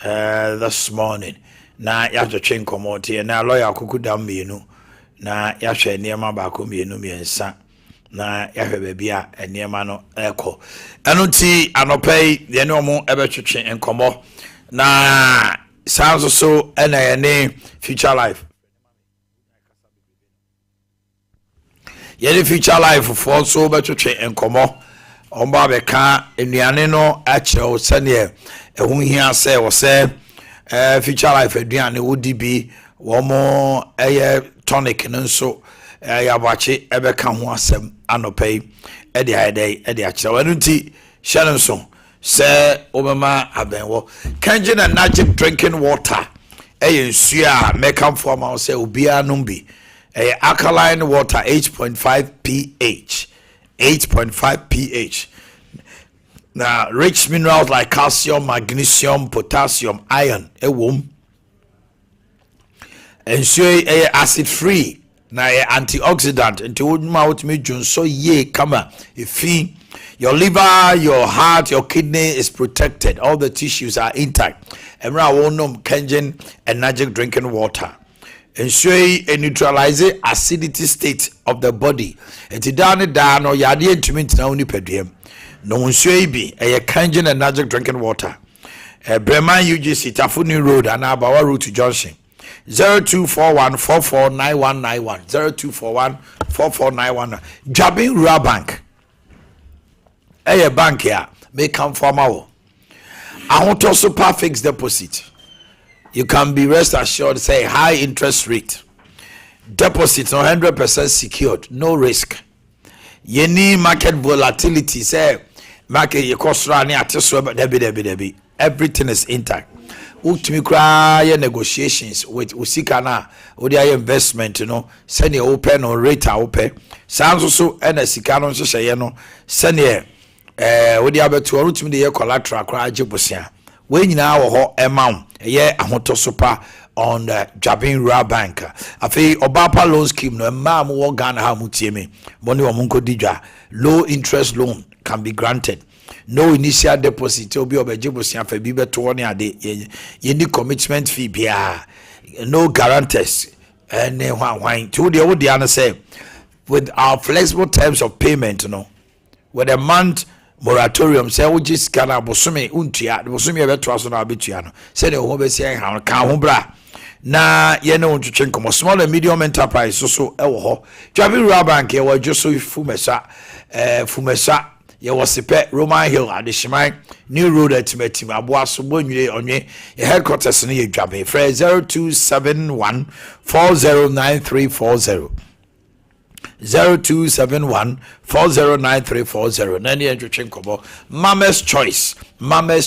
this morning. Na ya twetwe nkomo tie na lawyer akuku dam mienu na ya hwe niema ba ko mienu miensa na ya hwe baabi a niema no eko eno ti anopai ye ne omo ebe twetwe nkomo na sounds so ena ye ne future life ye ne future life for so be twetwe nkomo omba be ka enuane no a kire sene ehun hia se wo se future life aduane wodi bi wo mo tonic nso ya Boakye ebeka ho asem anopai ede ayedai ede akire wanu nti hye so se obema abenwo kanjin and magic drinking water nsu a mekam for ma se obia numbi alkaline water 8.5 pH 8.5 pH. Now, rich minerals like calcium, magnesium, potassium, iron, and so acid free. Now, antioxidant, into mouth me so ye come if your liver, your heart, your kidney is protected, all the tissues are intact. And I won't know Kenyan and magic drinking water. And so a neutralize acidity state of the body. And to down or yadi to me now only pediem. No one be a Kenyan and magic drinking water. Bremen UGC Tafuni Road and Abawa Road to Junction. 0241449191 02414491. Jabin Rural Bank. A bank here may come from our. I want also fixed deposit. You can be rest assured, say high interest rate. Deposits 100% secured, no risk. You need market volatility, say market you cost running at debi. Everything is intact. Ultimate cry negotiations with Usikana or their investment, send you open or rate open. Sounds also and a Sikano send you with the other two ultimately collateral cry jibusia. When you now amount super on the Jabin Rural Bank. Afi Obapa loan scheme no mam wo Ghana ha mutiemi. Money omunko dija. Low interest loan can be granted. No initial deposit obi obejibusia fe bibe to one ade. You need commitment fee bia. No guarantors. And why to the old Diana say with our flexible terms of payment, with a month moratorium say we just can abosome untua abosome e beto aso na abetua no say the ho be say ha ka ho bra na ye ne ontwetwe nkomo small and medium enterprise so e wo ho Jabin Rural Bank e wo joso fumesa ye wo sepe Roman Hill adeshiman New Road atimatim aboaso bonwire onwe ye headquarters no ye Jabin free 0271409340 0271409340 nani entwetwe nkomo Mama's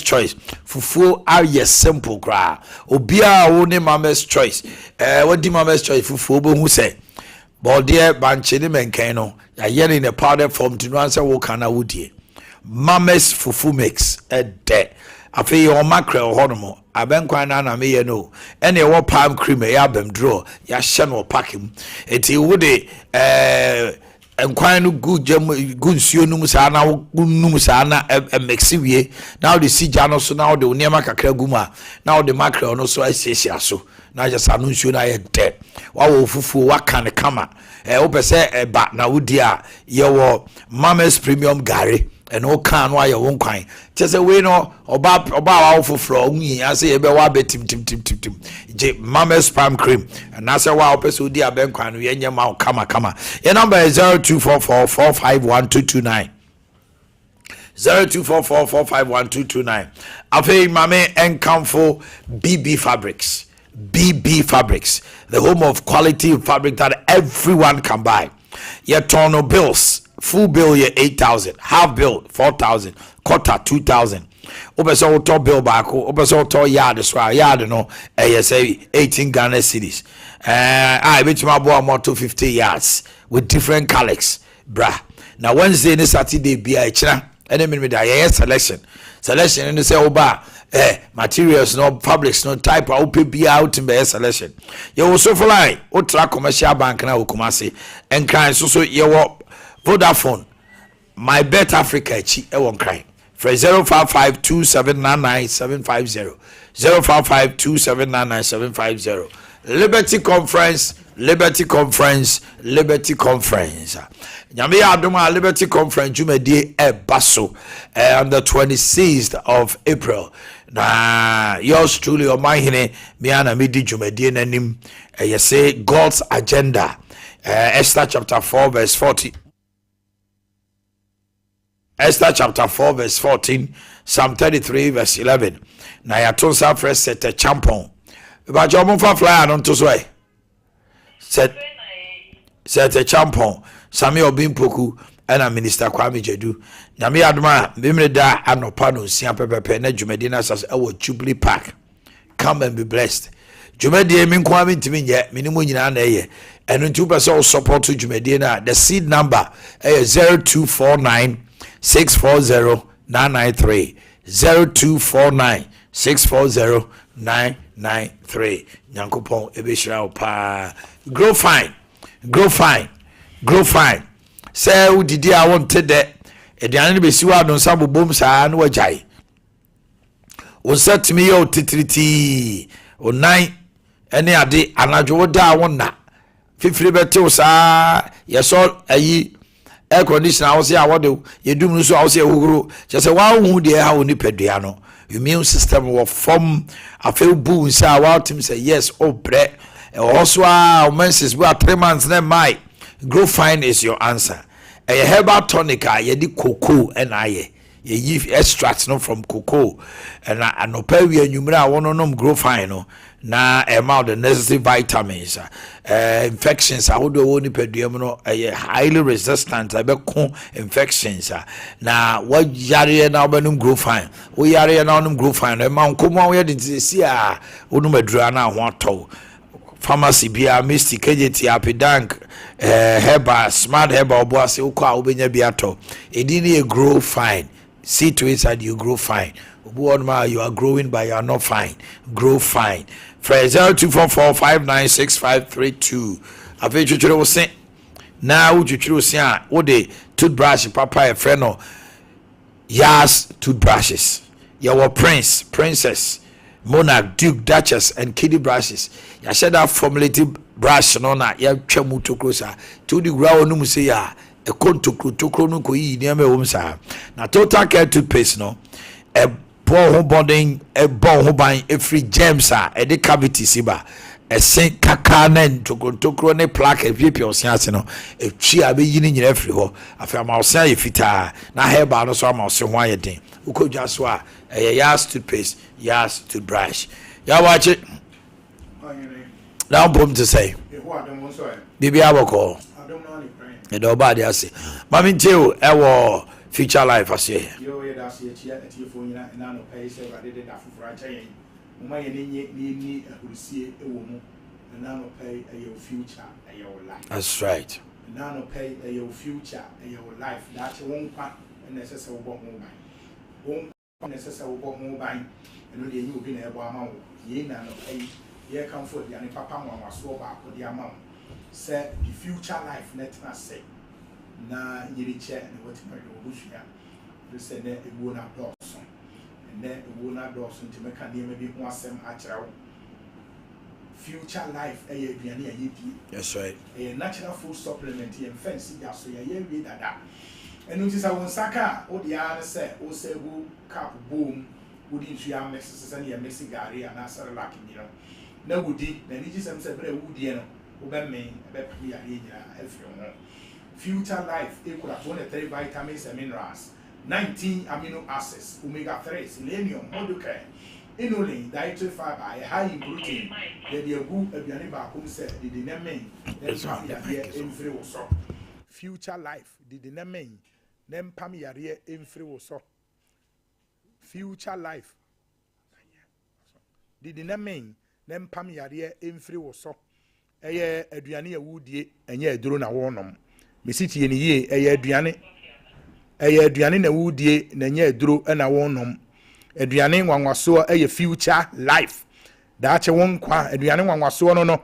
choice fufu are yes simple gra obia wo ne Mama's choice what di Mama's choice fufu obo hu say but there banche ne menkan no ya yere in a powder form to answer wo kana wodie Mama's fufu mix de afi your mackerel honomo abenkwan na me ye no ene wo palm cream ya bem draw ya hye no pack him enti wo de enkwan no gunsuo num sa na num sa na mix wie now the sija no so now the oniema kakra guma now the mackerel no so asiesia so na just anu nsuo na ye de wa wo fufu wa kan kama wo pese ba na wodi a ye wo Mama's premium gari and all can why your own kind. Just a way no about our for me. I say about tim. Mama's palm cream. And that's a wow person dear Ben Kwan. We in your mouth. Come. Your number is 0244451229. 0244451229. I pay Mame and come for BB Fabrics. BB Fabrics, the home of quality fabric that everyone can buy. Your tono bills. Full bill ye 8,000, half bill 4,000, quarter 2,000. Obeso top bill back, obeso top yard so yard no say 18 Ghana cedis. I bet my boy more 250 yards with different colors, brah. Now Wednesday and Saturday be a china and then me that selection and they say oba materials no fabrics no type of be out in the selection. You also fly ultra commercial bank na Kumasi and kind so you Vodafone, my bet Africa chi e won cry for 0552799 0552799 Liberty Conference. Nyame Adoma Liberty Conference Jumedi Basso on the 26th of April. Na yours truly Omanhene Miana Midi Jumedi Nanim. You say God's agenda. Esther chapter 4 verse 40. Esther chapter 4 verse 14. Psalm 33 verse 11. Na yatonsa fresh set a champon. Ba jomo fa fly anon to so set a champon. Sami Obimpoku and a minister Kwame Jedu. Nyame Adoma Bimreda anopa no sia pepepe na dwumedina sas ewo Jubilee Park. Come and be blessed. Dwumedie min Kwame ntimi nye minimu nyina na eye. Enu ntu pese o support dwumedina. The seed number 0249 640 993 0249 640 993. Nyankopon ebeshira opa. Grow fine. Say who did I wanted that at the end be siwa don sabo bom sa no wajai. O set me o titriti o nine any ade anajo da wona fifiri beto sa yeso ayi air conditioner wo se awode yedum no so wo se ehuguru je se wa hu de ha oni padua no immune system wo form afel bu sa wa tim say yes o bre also our menses we are 3 months na mai. Grow fine is your answer. A herbal tonic ye di cocoa and aye ye give extracts no from cocoa and anopa we anwumra wono nom grow fine no na amount the necessary vitamins infections ahodo woni paduam no highly resistant abeko infections na what yare na obanum grow fine wo yare na onum grow fine e ma nkomo wo ye de si a wonum adura na ho atọ pharmacy bia mystic agent apidank herbal smart herbal boase ukwa obenya biato edini e grow fine. See to it that you grow fine. You are growing but you are not fine. Grow fine. For 0244596532. Afi chuchuro wo se na wo chuchuro se a wo de toothbrush papa e friend no Yas toothbrushes. Your prince, princess, monarch, duke, duchess, and kiddie brushes. Ya said that formulated brush no na ya twemu tokrosa. To the ground no mu say ya e kontokro no ko yi ne me wom sa. Na total care toothpaste no e bon ho bonding e bon ho ban e free germs e de cavity siba. E sen kaka na ntokro ne plaque e piepie osiase no e twi abe yi ni nyina free ho. Afia ma osia ye fita na herbal no so ma osia ho ayeden. Ukodwa so a Yas toothpaste, Yas toothbrush. Ya watch it. Now, boom to say. Bibi Aboko. I don't know any brain. The nobody I say. Mammy Teo, our future life, I say. You that's it, yet at your phone, and I know pay so I did it after Friday. My need a see a woman, and I know pay your future and your life. That's right. And I know pay your future and your life. That's one part and necessary about mobile. One necessary about mobile, and when you have been able to ye no pay. Here come for the papa mama so back with the amount. Say the future life net na say. Na yiri chair and what my bushia. You said that it will not Dawson. And then it will not Dawson to make a name maybe one sem actual. Future life a yeti. That's right. A natural food supplement and fancy that so ya read that. And notice I won't saka or the other say, or say who cap boom, wouldn't you have mixes and your mixing gari and answer lacking, you know. No woody, then it is some separate woody and Obame, about everyone. Future life equal to 23 vitamins and minerals, 19 amino acids, omega 3, selenium, moduca, inulin, dietary fiber, high in protein. There be a good Abianiba who said, did the name in free so. Future life, did the name, then Pamia in free so. Future life, did the name. Nem pam yare emfiri wo so eye aduane ya wudie enye aduro na wonom mesiti ni ye eye aduane na wudie na enye aduro na wonom aduane nwanwaso eye future life daache won kwa aduane nwanwaso no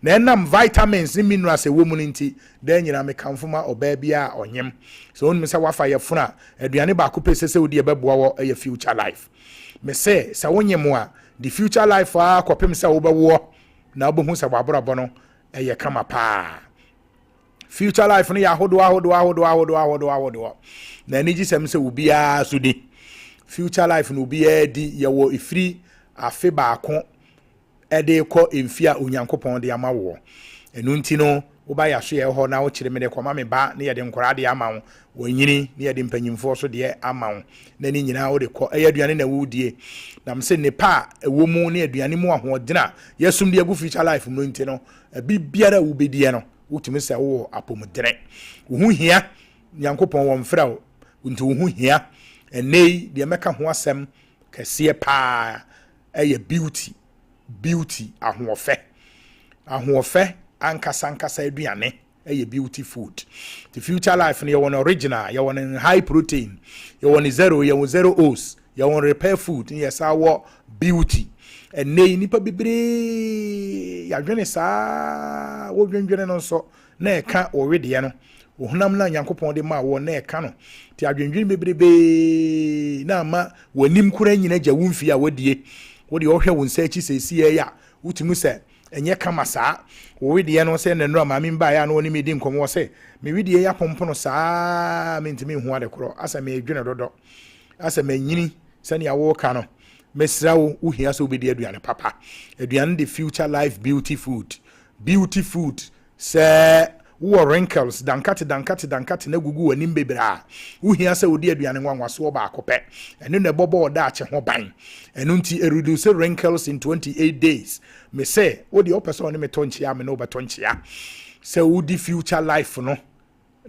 na enam vitamins ni minerals ewo mu nti dan nyina me kamfoma obabia onyem so onum se wafa ye funa aduane ba ko pese se wodi e beboa wo e future life me se wonyem a the future life a kopem se wo bewo na obohu se waborabo no e kama pa future life no ya hodo na ni gisem se ubia so di future life no ubia di ye wo ifiri afe ba ko ede ko emfia onyankopon de ama wo enu nti no wo ba ya so ye ho na wo kire me de koma me ba na ye de nkora de ama wo nyini na ye de mpanyimfo so de ama wo na ni nyina wo de ko aduane na wo die na mse ne pa ewo mu na aduane mu ahoɔdena yesum de agu future life no nti no bibiara wo bedie no wotumi se wo apomudene wo hu hia nyankopon wo mfra wo nti wo hu hia enei de meka ho asem kese pa eye beauty ahoɔfɛ ankasa aduane eye beauty food the future life no you want original you want high protein you want zero oats you want repair food yes our beauty enei nipa bibre ya dwene saa wo dwendwene no so na eka owede no ohunam na nyankopon de ma wo na eka no ti adwendwene bibrebe na ma wanim kura nyina gya wumfi a wadie wode ohwe wo nsa achi sesi ya wutimu se enye kama saa owede no se ne nro ma mimba ya no ni medi nkomo se me widie ya pompono saa mentimi hu ade koro asa me dwene dodo asa me nyini sani awo ka no mesra wo uhia so obedi aduane papa aduane the future life beauty food se wo wrinkles dankate na gugu wani mbebra uhia se odi aduane nwanwaso ba akopɛ eno na bobo oda ache ho ban eno nti reduce wrinkles in 28 days me se odi opeso ne metonchia me no betonchia se odi future life no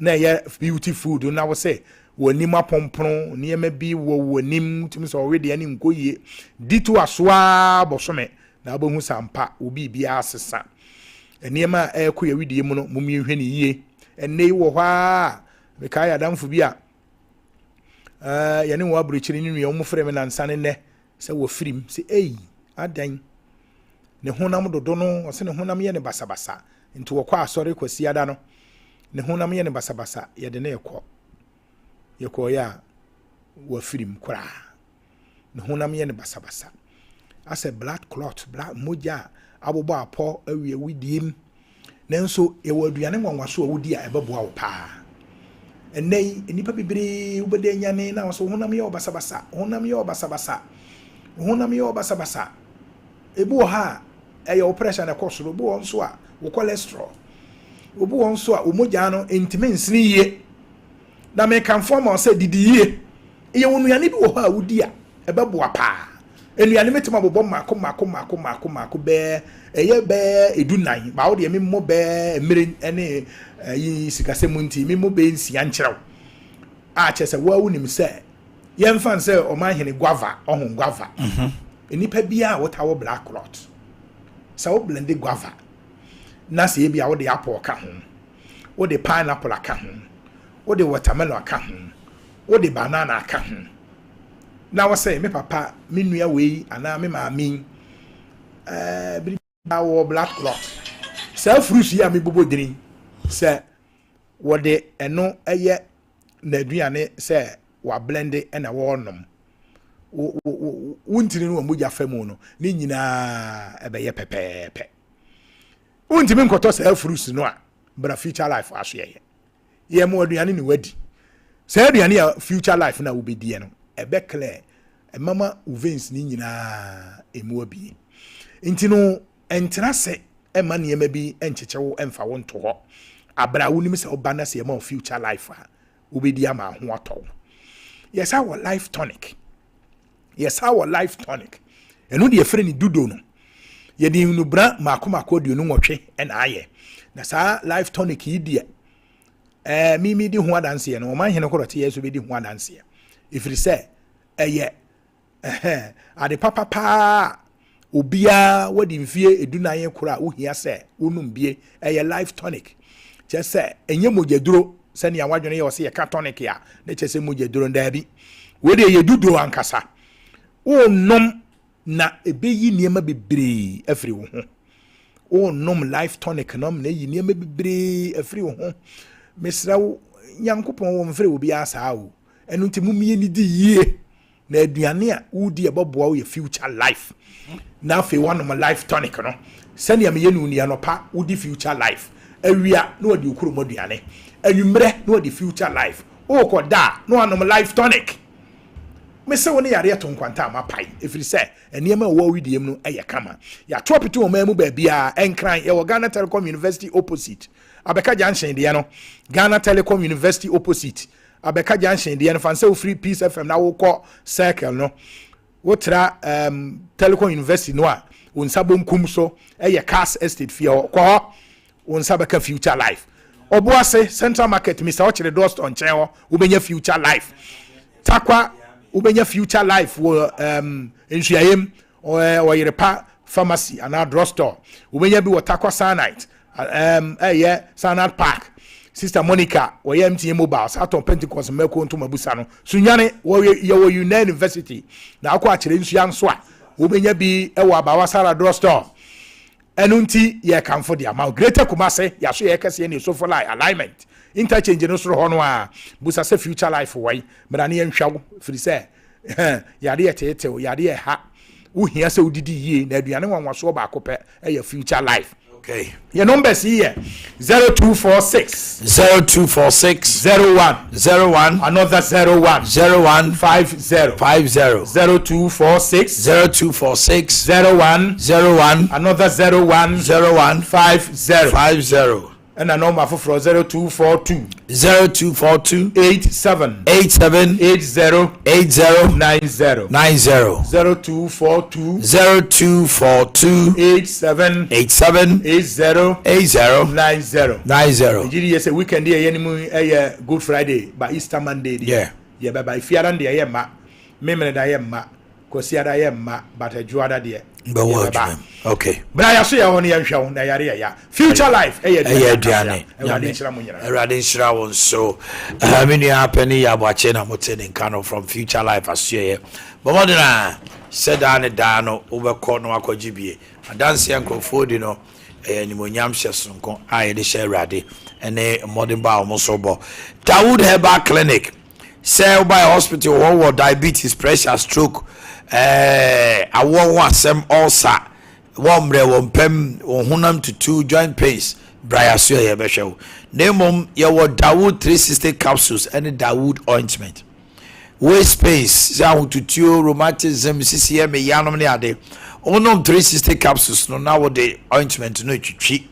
na ye beauty food na wo se wani mapompono niema bi wo wanim tumi so already ani nkoyie ditu asoa bosome na abohu sampa obi bia asesa niema ekọ ya widie mu no mumihwe ni yie enne wo hwa me kai adamfo bi a yane wo abrochiri ni nua wo frem na nsane ne se wo firim se adan ne honam dodo no se ne honam ye ne basabasa nti wo kwa asore kwasi ada no ne honam ye ne basabasa ye de ne yeko ya wo firim kura ne honam ye ne basabasa ase blood clot blood moja abobo apo awie widiem nanso ye waduane nwanwaso a wodi a ebeboa wo pa enei enipa bibiri ubede nyane na so honam ye obasabasa ebu ha eye pressure na kosoro bu onso a wo cholesterol obu onso a omoja no entime nsini ye na me kan form o say didi ye ye wonuane bi wo ha wodi a ebeboa pa enuane metima bobo mako be eye be edunan ba wo de me mo be emire ene yi sikasemu nti me mo be nsia nkyerɛw a kyese wa wunim se yemfan se Omanhene guava ohun guava enipa bia wo tawo black clot sa wo blend guava na se bia wo de apple ka ho wo de pineapple ka ho wo de watermelon ka ho wo de banana ka ho na wo say me papa me nua we ana me maami bi wo black clot sa fruit ya me bobo drin se wo de eno eye na aduane se wa blend e na wo nom wuntiri no moja famu no ni nyina ebe ye pepepe wuntimi nkoto sa fruit no a bra future life aso ye mo aduane ni wadi sa aduane ya future life na ubedie no ebe clear mama veins ni nyina emu abi nti no entra se ema niema bi enchechewo emfa wo nto ho abra wonim se obana se ema future life a ubedi ama ho ato yes our life tonic enu de efre ni dudo no ye di nu bra mako aduonu nwotwe na aye na sa life tonic yi die mimi di ho adanse no Omanhene korote yeso be di ho adanse ifiri se eye ade papa obia wadi mfie edunaye kura ohia se onum bie eye life tonic chese enye mojeduro se ne awadwene ye o se ye tonic ya ne chese mojeduro ndabi we de ye dudo ankasa onom na ebeyi niema bebre afiri wo ho o nom life tonic nom na yi niam bebre afiri wo ho mesra wo nyankopon wo mfre obi asa wo enu nti mumie ni di yie na aduane a wodi eboboa wo ye future life na fe one my life tonic no sani am ye nu ni anopa wodi future life awia na wodi okurum aduane anwumre na wodi future life o ko da no anom life tonic me se woni yare to nkwanta amapai efiri se enema wo widiem no eye kama ya tropiti o mamu ba bia enkran ye wo Ghana Telecom University opposite abeka junction de no Ghana Telecom University opposite abeka junction de no fanse wo free peace FM na wo ko circle no wo tra Telecom University no a unsabom kumso eye cars estate fie ko unsabeka future life obuase Central Market Mr. Ochire Dust on Chewo ubenya future life takwa ubenya future life wo nhyiayem o yerepa pharmacy and drugstore ubenya bi watakwa sanite Sanat Park Sister Monica wo MTN mobile Saturn Pentecost meko nto mabusa no sunyane wo university na akwa akire nsuya nso a ubenya bi ewo abawasara drugstore enunti ye kamfo dia ma greater kumase ya so ye kase ne so for alignment interchange no soro hono a busa se future life wai mrane ye nhwawo firi se yade etete yade ha wo hia se udidi yie na aduane wanwaso ba akopɛ ɛyɛ future life. Okay, your numbers here 0246 01 another 01 50 0246 01 another 01 50 and a number for 0242 87 80 90 0242 87 80 yes, a weekend here Good Friday by Easter Monday. Yeah by Fiaran de Yema, Memon Diema, Cosiada Yema, but a Juada dear. Okay, but I see on your show, Nayaria. Future life, Diane, so I mean, you happen here watching a mountain kind of from Future Life as you but what did I said down over corner GBA, a dance uncle food, you know, and Munyam Shesunko, I share ready, and a modern bar almost sober. Dawood Herbal Clinic, sell by hospital, or diabetes, pressure, stroke. I want some ulcer, one bre, one pem, one hunam to 2 joint pains. Brian Suya Beshow. Name your Dawood 360 capsules and a Dawood ointment. Waist pains, sound to 2 rheumatism, CCM, Yanom Ade. Onum 360 capsules, no nowadays ointment, no chichi.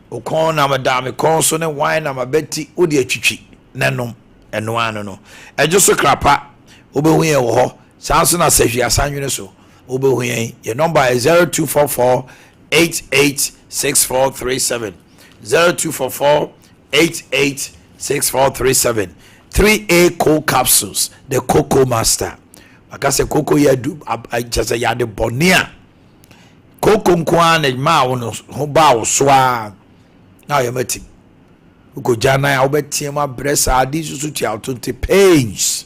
Okon, Madame, Conson, and wine, I'm a Betty, Udia chichi, Nanom, and no. And just a crapper, Oberwin. Samson says you are signing so. Your number is 0244 886437. 0244 886437. 3A cold capsules. The Cocoa Master. Like I said, Cocoa ya do I just ya the bonia. Cocoa nkwan e ma wono ho ba wo so a. Now you met him. Uko jana ya obeti ma bresa adi susu ti out 20 pains.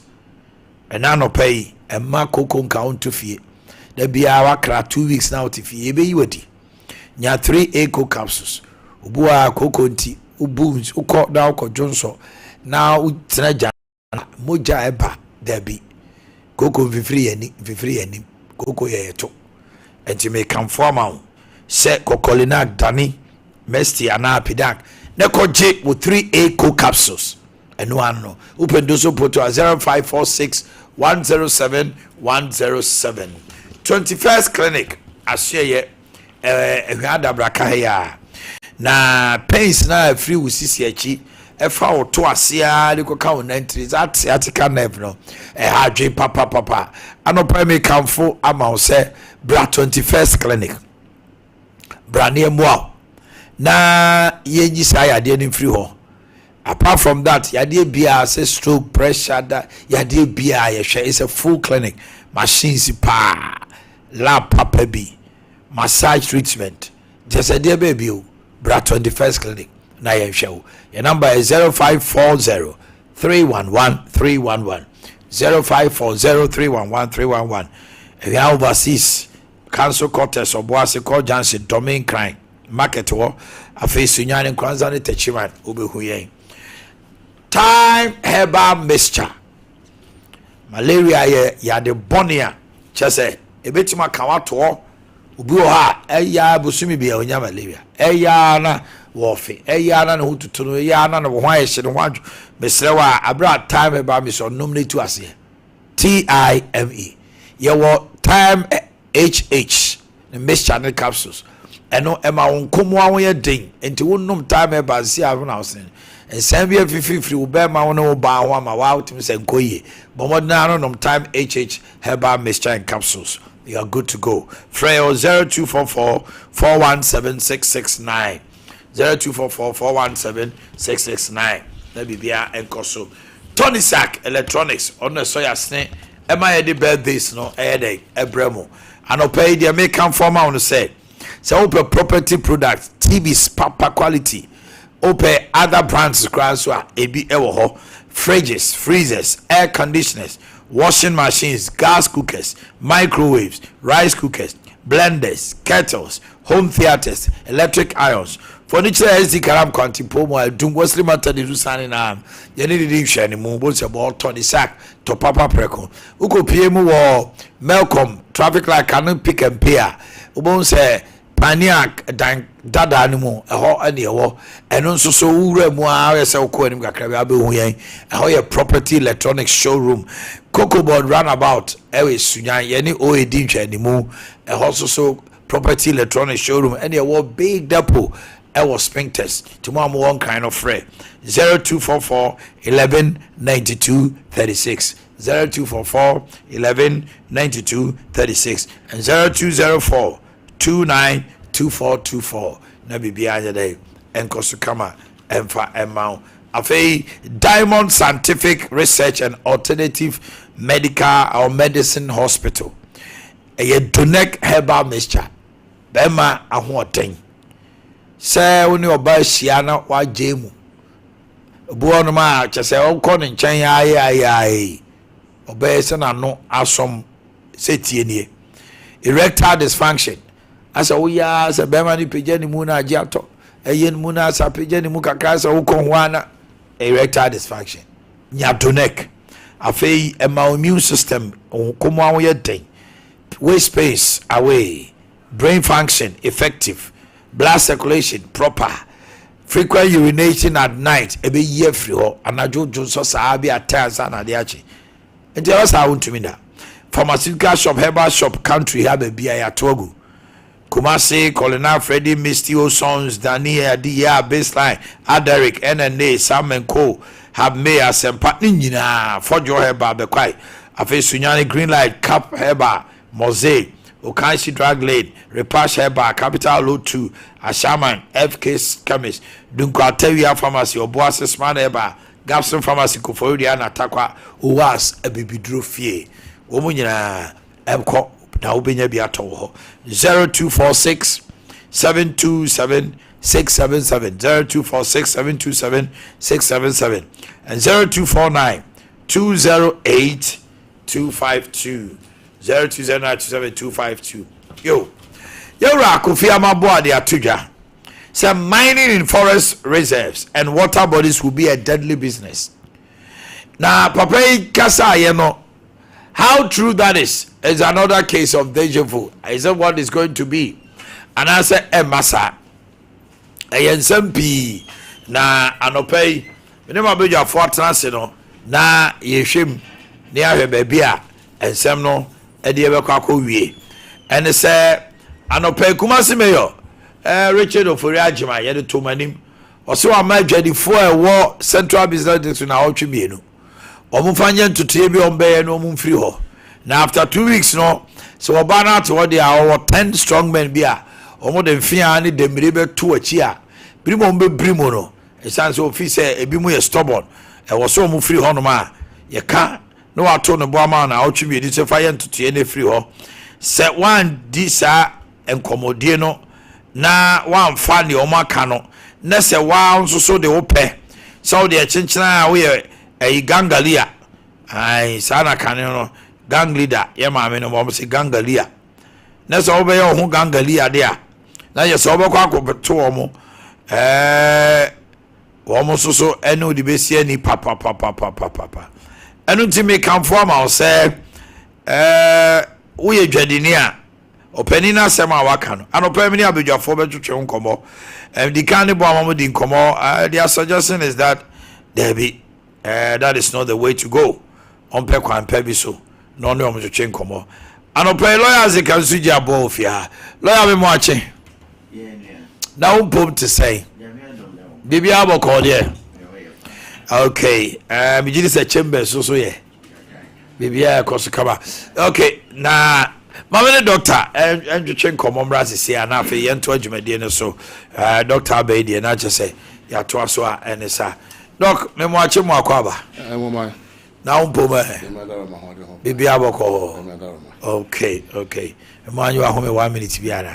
And now no pay. And ma cocoa count to fee. There be our crack 2 weeks now to fee. Ebe you wedi. Nya 3 cocoa capsules. Ubua cocoa tea. Ubooms. Uko now ko Johnson. Now utenaja moja eba there be. Cocoa free any cocoa ye to. And you may come form out. Set cocolinak Danny. Mesty and apidak. Neko J with 3 cocoa capsules. And one no. Open doso poto 0546 107 107. 21st clinic asheye ehwada braka ya na pains na free usisi achi efa oto asia liko ka on entries atika nerve no hadwe papa anopa me kamfo ama o se bra 21st clinic bra ne mo na yenji sai ade ni free ho. Apart from that, yade bia say stroke, pressure, that yade bia it's a full clinic. Machines pa, lab papa bi, massage treatment. Just a dear baby, bra 21st clinic. Na show. Your number is 0540 311 311. 0540 311 311. If you are overseas, cancel cortes or boise call Jansen domain crime. market wo afi sunyane kwanza ne techiman obehu yen. Time herbal mixture. Malaria ya de bonia chese ebetima kawato obi o ha eya busumi bia onya malaria eya na wofe eya na ho tutu eya na wo hwan ehye no hwadwo mesrewa abra time herbal mixture nomne tu ase TIME ye wo time HH the mixture ne capsules eno ema wonkomo awon ye den enti wonnom time herbal si avuna osen ensem bia fififiri wo be ma won wo ba ho ama wa utim se nkoye bomodna no nom time HH herbal mixture and capsules. You are good to go. Freo 0244 417 669 0244 417 669. That be bia enkoso. Tony Sack Electronics on the soya snake. Am I the birthdays no headache ebremo. And I'll pay the American former on the say. So open property products, TVs, papa quality. Open other brands so ebi ewo fridges, freezers, air conditioners, washing machines, gas cookers, microwaves, rice cookers, blenders, kettles, home theaters, electric irons, furniture SD karam kwanti pomo dum Wesley matter de susane na ye ne de hwe ne mu bo se bo Tony Sack to papa preko uko pie mu wo Melcom traffic light can pick and pay a ubon se paniac dan dada ni mu eho ane ewo eno nso so wura mu a se uko anim kakra bi abehu yen eho ye property electronics showroom Cocoa board runabout ewe sunyan ye ni OAD hwe ne mu eho so property electronics showroom ane ewo big depot ewo sphincters tomorrow one kind of fray 0244 11 92 36 0244 11 92 36 and 0204 292424 na bibia anya dey enkoso kama emfa emau afei Diamond Scientific Research and Alternative Medical or Medicine Hospital a Donek herbal mixture bema ahoten se woni oba hia na wagemu obuo no ma chese onko ne nchen ai oba se na no asom setie nie erectile dysfunction asa wo ya se bema ni peje ni mu na agi ato eyen mu na asa peje ni mu kakra sa wo kon wana erectile dysfunction nyadonek afei ema immune system komo awo ye den waste space away brain function effective blood circulation proper frequent urination at night ebe ye free ho anajojo so saa bi atansa na de achi enti wasa won tumi da pharmaceutical shop herbal shop country have bia ya togu Kumasi Colonel Freddy Mistio Sons Dani Adia Baseline Aderic NNA Sam and Co have made a sempatni nyina for your herbal bekwai afi sunyane green light cap herbal mosaic Okanshi drug lane repash herbal capital load 2 Ashaman FK chemist Dunkwatewia pharmacy Obuasi smart herbal Gapson pharmacy Koforidia na takwa uwas ebibidro fie womu nyina emko na ubenya bi ato ho 0246 727 677 0246 727 677 and 0249 208 252 020927 yo ra Kofi Amabo Ade Atudwa say mining in forest reserves and water bodies will be a deadly business. Now papa kasa ye no, how true that is another case of deja vu. Is that what is going to be? And I say massa ensem na anopei me ma beja for transe no na yehwem ne ahwe ba bia ensem no e de be kwa wie ene se anopei Kumasi mayor Richard Ofori Agima ye de to manim oso ama adwadifo e wo central business district na otwe mienu omufanye ntutie bi ombe no omfiri ho na after 2 weeks no so obana to what they are 10 strong men bia omo de mfia ni de mire to achi a brimo mbe brimo no e sanse office ebi mu ye stubborn e wo so omfiri ho no ma ye ka no wato no bo ama na otwe bi di se fa ye ntutie na free ho se one di sa enkomodie no na wan fa ne o maka no na se wa nso so de wo pe so de chinchina we e gangalia ai sana kan no gang leader ye ma me no mo se gangalia na so be yo hu gangalia de a na yɛ sɛ wobɛkɔ akɔto wɔ mo wɔ mo so ɛne wode bɛsi ani papapapapapapa ɛno nti mekamfo ama wo sɛ woyɛ dwadini a ɔpani no asɛm a waka no anɔpɛ mi ne abadwafoɔ bɛtwetwe nkɔmmɔ di kan ne bɔ ama mo di nkɔmmɔ their suggestion is that Debbie, that is not the way to go. On pe kwan pe bi so. No no mo twetwe nkomo. Anope lawyer ze kan su gya bo ofia. Lawyer me mo ache. Na wo pom to say. Bibi aboko de. Okay. Me gidi se chamber so ye. Bibi a koso kaba. Okay. Na mama ne doctor twetwe nkomo mra sese ana afi ye nto adwumade ne so. Doctor Abedi na che say ya to aso a ene sa. Doc, me mo ache mo akwaba. Na umpo me. Bibi aboko. Okay. Me mo anyu ahome 1 minute biara.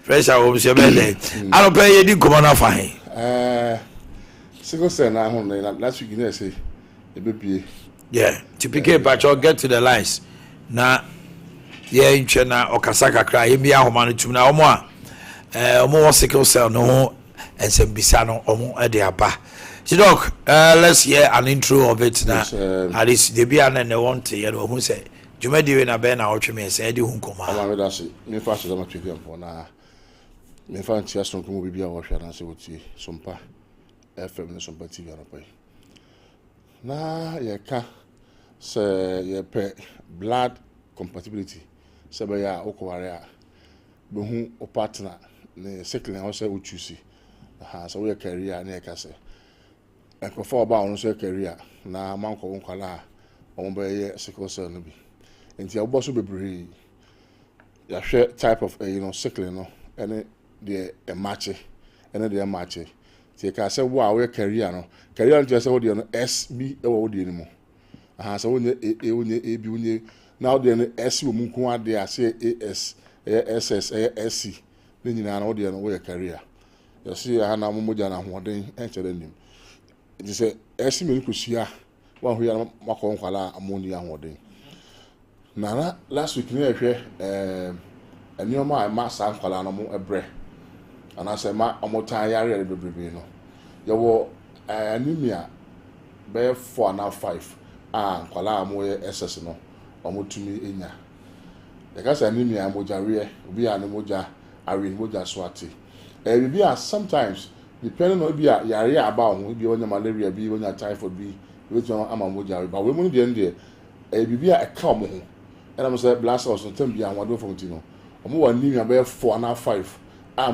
Pressure wo se be dey. Alo pe ye di komo na fa hen. Sickle cell na ho na last week na say e be bie. Yeah, to pick a batch or get to the lines. Na ye ntwe na okasa kakra ye bia ahoma no tum na omo a omo sickle cell no and some bisano omo ade aba. So doc, let's hear an intro of it now. At least the bian and the want to hear who say Jumedi we na be na otwe me say di hu nkoma. Ama me say me fa so ma tweke mpo na me fa ntia so nkomo bibia wo hwa na say wotie Sompa FM ne Sompa TV anopai. Na ye ka say ye pe blood compatibility say be ya okoware a be hu o partner ne second ho say o choose. So we career na ka say ekofo ba onu so career na manko nkwala o mo be sickle cell no bi enti abo so bebre ya hwe type of sickle no ene de match ene de match ti ka say wo a we career no nti say wo de no SB e wo de ni mo so wonye wonye AB wonye now de no S wo mu nko ade a say AS SS SC ne nyina na wo de no wo career. You see, I have no more than one day entering him. It is a estimate to see one who are Macon Kala ammonia one day. Nana, last week near here, a new my master Kalano a breath. And I said, my Omotaya, the Bribino. You were anemia, bear 4 now 5. Kala moye SS no, or to me in ya. The gas anemia, Moja, be an emoja, I read Moja Swati. Bibia sometimes depending on bia yare about who be on malaria be on typhoid be which one am moja but we mun dey there bibia e ka mo ho and am say blast us on tem bia wado from tino omo wa ni ya be 4 na 5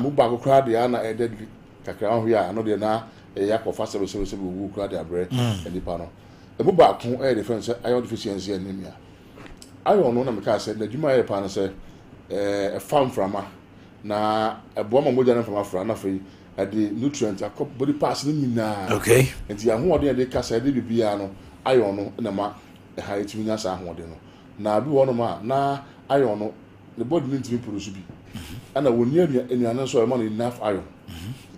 mo ba ko kra dey na e dead kakra ho ya no dey na e ya ko fast service wu kra dey abre e di pa no e mo ba ko e difference iron deficiency anemia iron no na me ka say na djuma e pa no say e farm frama na ebo ma moja na from afra na fe the nutrient akọ body parts ni nyina okay enti ahoɔden de kasa de bibia no iron no na ma ha etimi nya sa ahoɔden no na bi wono ma na iron no the body need to be produce bi ana woni anuane so e ma no enough iron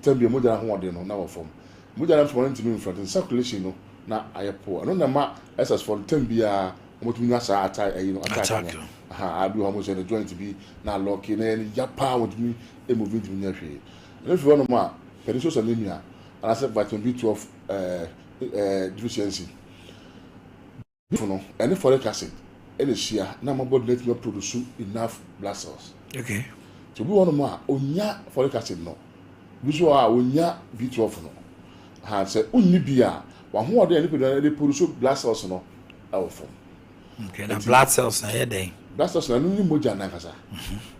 tambi moja na ahoɔden no na wo form moja na from ntimi in circulation no na ayepo no na ma excess for tambi a omotumi nya sa attack attack abi ho mo say the joint bi na lock na ni yapa wotumi e moving to nya hwe if you want to ma perisous anemia and I said vitamin B12 deficiency any folic acid any share na my body let me produce enough blood cells okay so we want to ma onya folic acid no bi so a onya B12 no ha say unni bia wa ho ode any produce blood cells no awfo okay na blood cells na here blood cells na no moja na kasa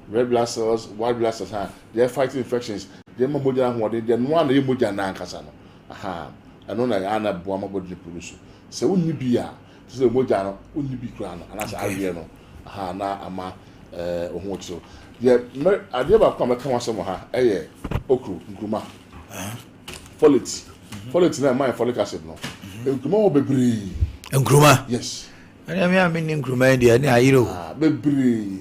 red blood cells white blood cells they are fighting infections they ma moja ho they no na ye moja na kasa no eno na ana bo ma body produce se unni bia se moja no unni bi kra no ana sa awie no na ama ohun so ye ade ba kwa meka wasem ha eye okru nkruma folate na my folic acid no nkruma wo bebre nkruma yes ani am ya me nkruma dia ni ayiro bebre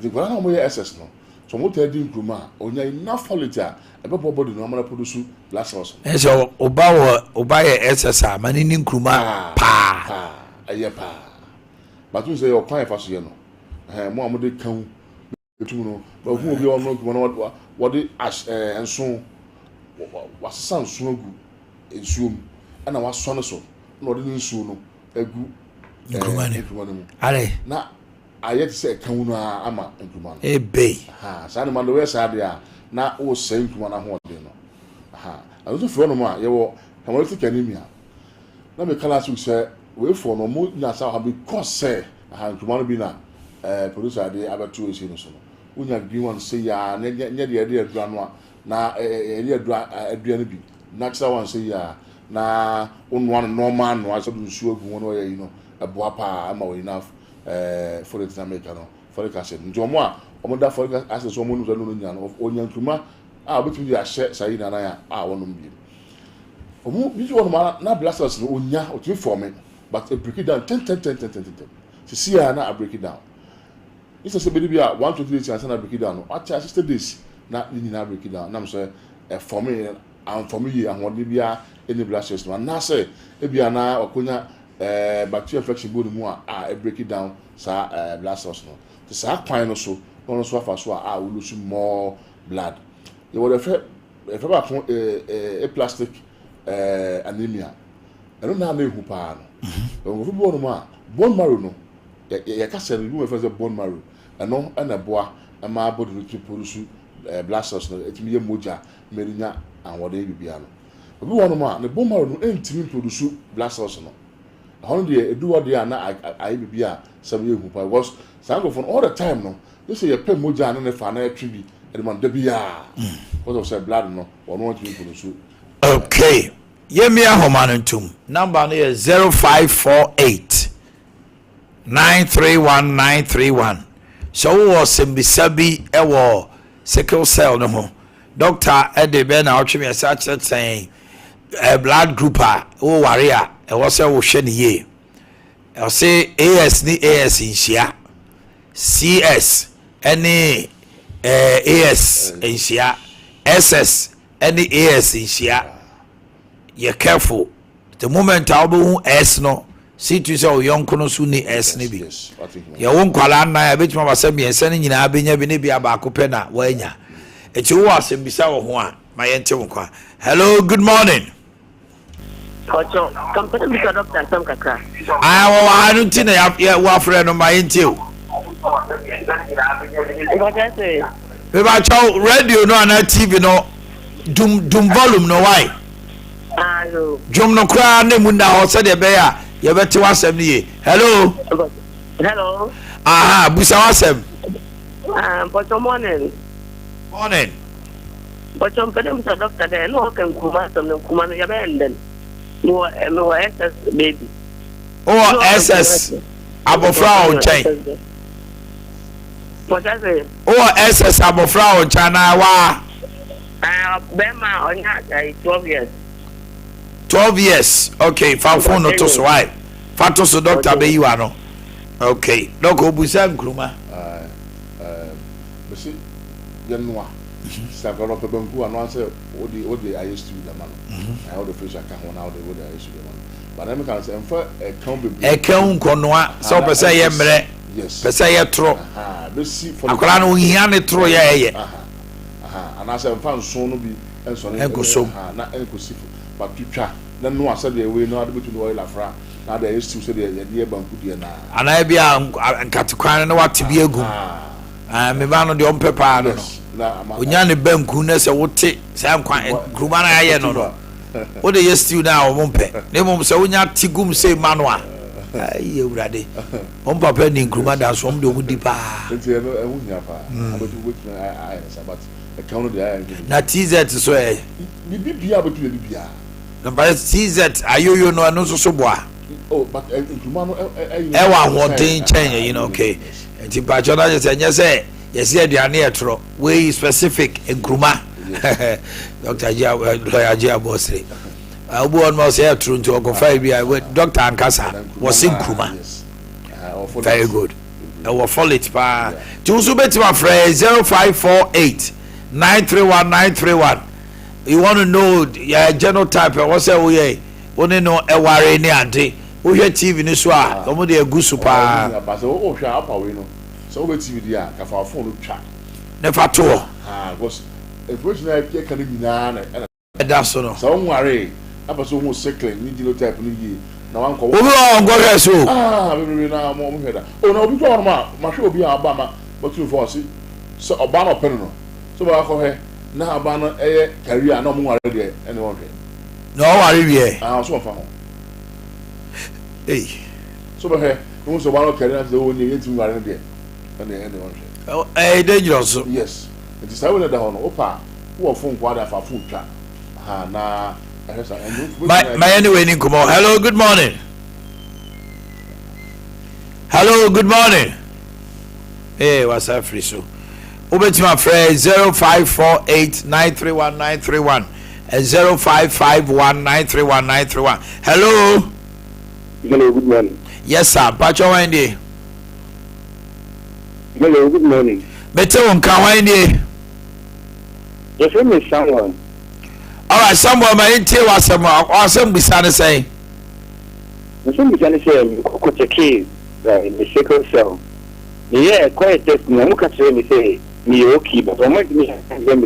the gwana mo ye SS no so mo tell din nkruma onya enough folate a ebe body no amana produce blood cells so oba ye SS a mani ni nkruma pa aye pa but you say your client faso ye no mo amode kan etu no ba hu obi ono nkuman what the ash enso wasesa nso agu ensuom ana waso no so na odi nsuo no agu nkuman mu ale na ayet se kan no ama nkuman ebe ha sa ne man we sa de a na o se nkuman ho de no ha azo fo no ma ye wo hemolytic anemia na me kala su se we fo no mo nya sa ha because say ha nkuman bi na producer Ade abatu esi no so no unya green one say ya nya de adua no na adua no bi natural one say ya na onwa no normal no aso nsuo agu no ye no aboa pa ama we enough folic America no folic acid nti omo a omo da folic acid so omo no nya no onya nkuma a obetumi ya hye sai na ya a wono bi omo bi jo no na blasters no onya otumi form but break it down 10 to see na break it down. It's a baby 1 to 3 days and break it down. At 60 days na ni na break it down. Na so for me and for me and what bia any blasters man na say e bia na okonya bacteria infection body mu a break it down sa blasters no. The sa kwan no so no so afa so a we lose more blood. You would have a plastic anemia. I don't know how hu pa no. Ngo fu no ma bone marrow no. Ya ka say we first bone marrow. Eno na boa ama body to produce blood cells no etimi ye moja merinya anwode bibia no. Obi wonu ma ne bone marrow no entimi produce blood cells no. How dey edu wode na ai bibia sabe hu pa was sango for all the time no. You say you pay moja na ne fa na etwi bi man da bia. What of say blood no or no to produce. Okay. Yemia homanentum. Number no is 0548 931931. So was Simbisabi ewo sickle cell no ho. Doctor Ade Ben outweme such saying blood grouper o warrior e was say wo hwe ne ye. I say AS ni AS inhia. CS any AS inhia. SS any AS inhia. You're careful. The moment I will S no. See to say young kono su ni S ni bi. Ya won kwala na ya betima basem ye sene nyina abenya bi ne bia ba kope na wanya. Echi wo asem bisa wo ho a ma ye ntem kwa. Hello, good morning. Kocho, company with Dr. Sam Kakra. Ah, wo ha no ti na ya wo afre no ma ye ntem. What I say? We ba chow radio no na TV no dum volume no why? Hello. Jom no kra na mu na ho se de be ya ye beti wasem ni. Hello. Hello. Aha, busa wasem. But morning. Morning. But I'm going to doctor there. No, can kuma some no kuma no yabenden. No SS baby. Oh, SS. Abofra on chain. What I say? Oh, SS abofra on China wa. Bema on that 12 years. 12 years. Okay, fa phone no to so why. Fa to so doctor be you ano. Okay. Doc obusa nkruma. Besi yenwa. Sagoro pe banku ano say odi I used to the man. I all the fish aka ho na odi I used to the man. But I can say emfa account be. Account nkonoa. So pesa ye mre. Yes. Pesa ye tro. Besi for akola no hia ne tro ye. And I say emfa nso no bi enso ne. Enkosom. Na enkosi. But twitwa na no asa de we no ade betu oil afra na de used to say de banku de na. Ana bia nkatekwan na wate bi agum. Me ba no de ompepa no. Onya ne banku na se wote say nkwan gruma na ye no no. Wo de yes stew na o mompe. Na mom se onya tigum say manual. Ai ewurade. On papa ni gruma da so om de omudi pa. Enti no ehunya pa. Abetu wetu I sabat account de I. Na TZ so e. Bi bia betu de bia. Number TZ ayoyo no so boa. Oh, but gruma no Ewa hoden chen you know okay. Enti pa chona je say yes aduane etro we specific nkruma. Dr. Lawyer Ade Akye Abia obu on mo say etro nti okofa bia Dr. Ankasa was nkruma. Very good. I will follow it pa. Tu so betima frɛ 0548 931931. You want to know your genotype what say we ye only know eware ni ade. Wo hwɛ TV ni so a omo de agu so pa. Ba so o hwɛ apa we no. So over TV dia ka fa phone twa. Never to. Because information I can be na That's so. So worry. Abaso who cycling ni genotype ni yi. Na wan ko. Obi on go there so. We na mo heda. Oh na obi to on ma hwe obi aba ma but to force. So oba no pen no. So ba ko he na aba no eye career na mo worry there anyone. No worry we. So fa ho. Hey. So ba he no so ba no career na so ni yeti worry there. Anyone. Oh, dangerous. Yes. It is how that one. Opa, who are phone quad for food chat. Na. My anyway, Ninkumo. Hello, good morning. Hello, good morning. Hey, what's up, free so? Over to my friend 0548931931 and 0551931931. Hello. Hello, good morning. Yes, sir. Pacho Wendy. Hello, good morning. Better on Kawaii. Your friend is someone. All right, someone may tell us some awesome beside say. The friend is going to say, Coach a key in the second cell. Yeah, quite just no catch me say, me okay, but I might me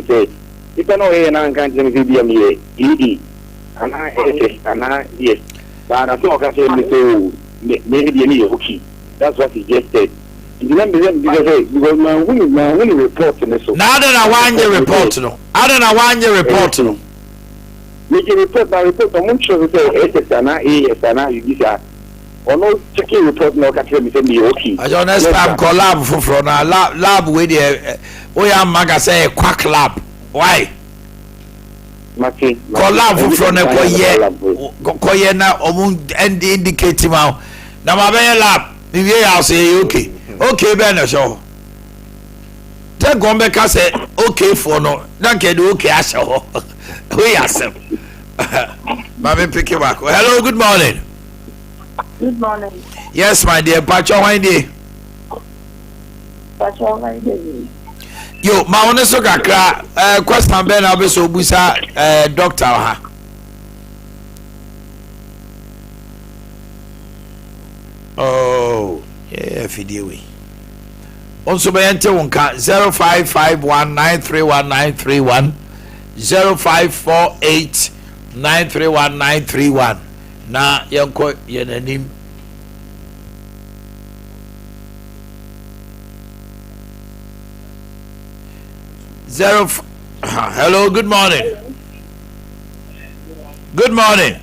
say, if I know and I can't be me, ED. And I, yes. But I thought I said, maybe me okay. That's what he just said. Because my winning report in this. Now that I want your report, no. I don't know want your report, no. Make a report, my report, I'm not sure to say, yes, and I, you give or no checking report, no, can tell me, okay. I don't next time call lab for now. Lab with the we are magazine quack lab. Why? Call lab for no koye na omun indicate now. Now my lab, maybe I'll say okay. Okay, Ben, show. Tell Gombeka say okay for no. Don't get okay, I show. We are some. Mammy, pick you back. Hello, good morning. Good morning. Yes, my dear. Pacho, my dear. Pacho, my dear. Yo, my honest kakra. Question Ben, I'll be so busa. Doctor, ha. Oh, yeah, video. Also, by enter 0551931931 0548931931. Na yanko yenanim. Hello, good morning. Good morning.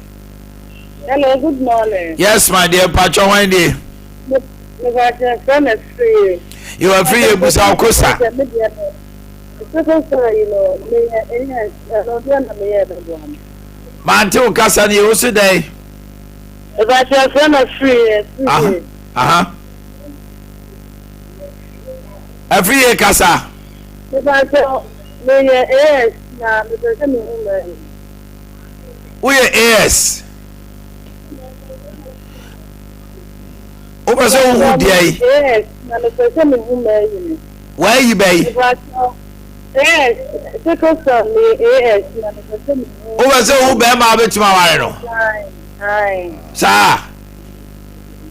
Hello, good morning. Yes, my dear Pacho Wendy. You are free, Busa Okosa. Manti Okasa ni osu day. If I just want free. Every year Kasa. If I tell me yes, now because I'm We are AS. Oba so who dey? yes, now because I'm woman. Where you be? Yes, second son, yes, now because I'm Oba so who be ma betima ware no. Hi. Sa.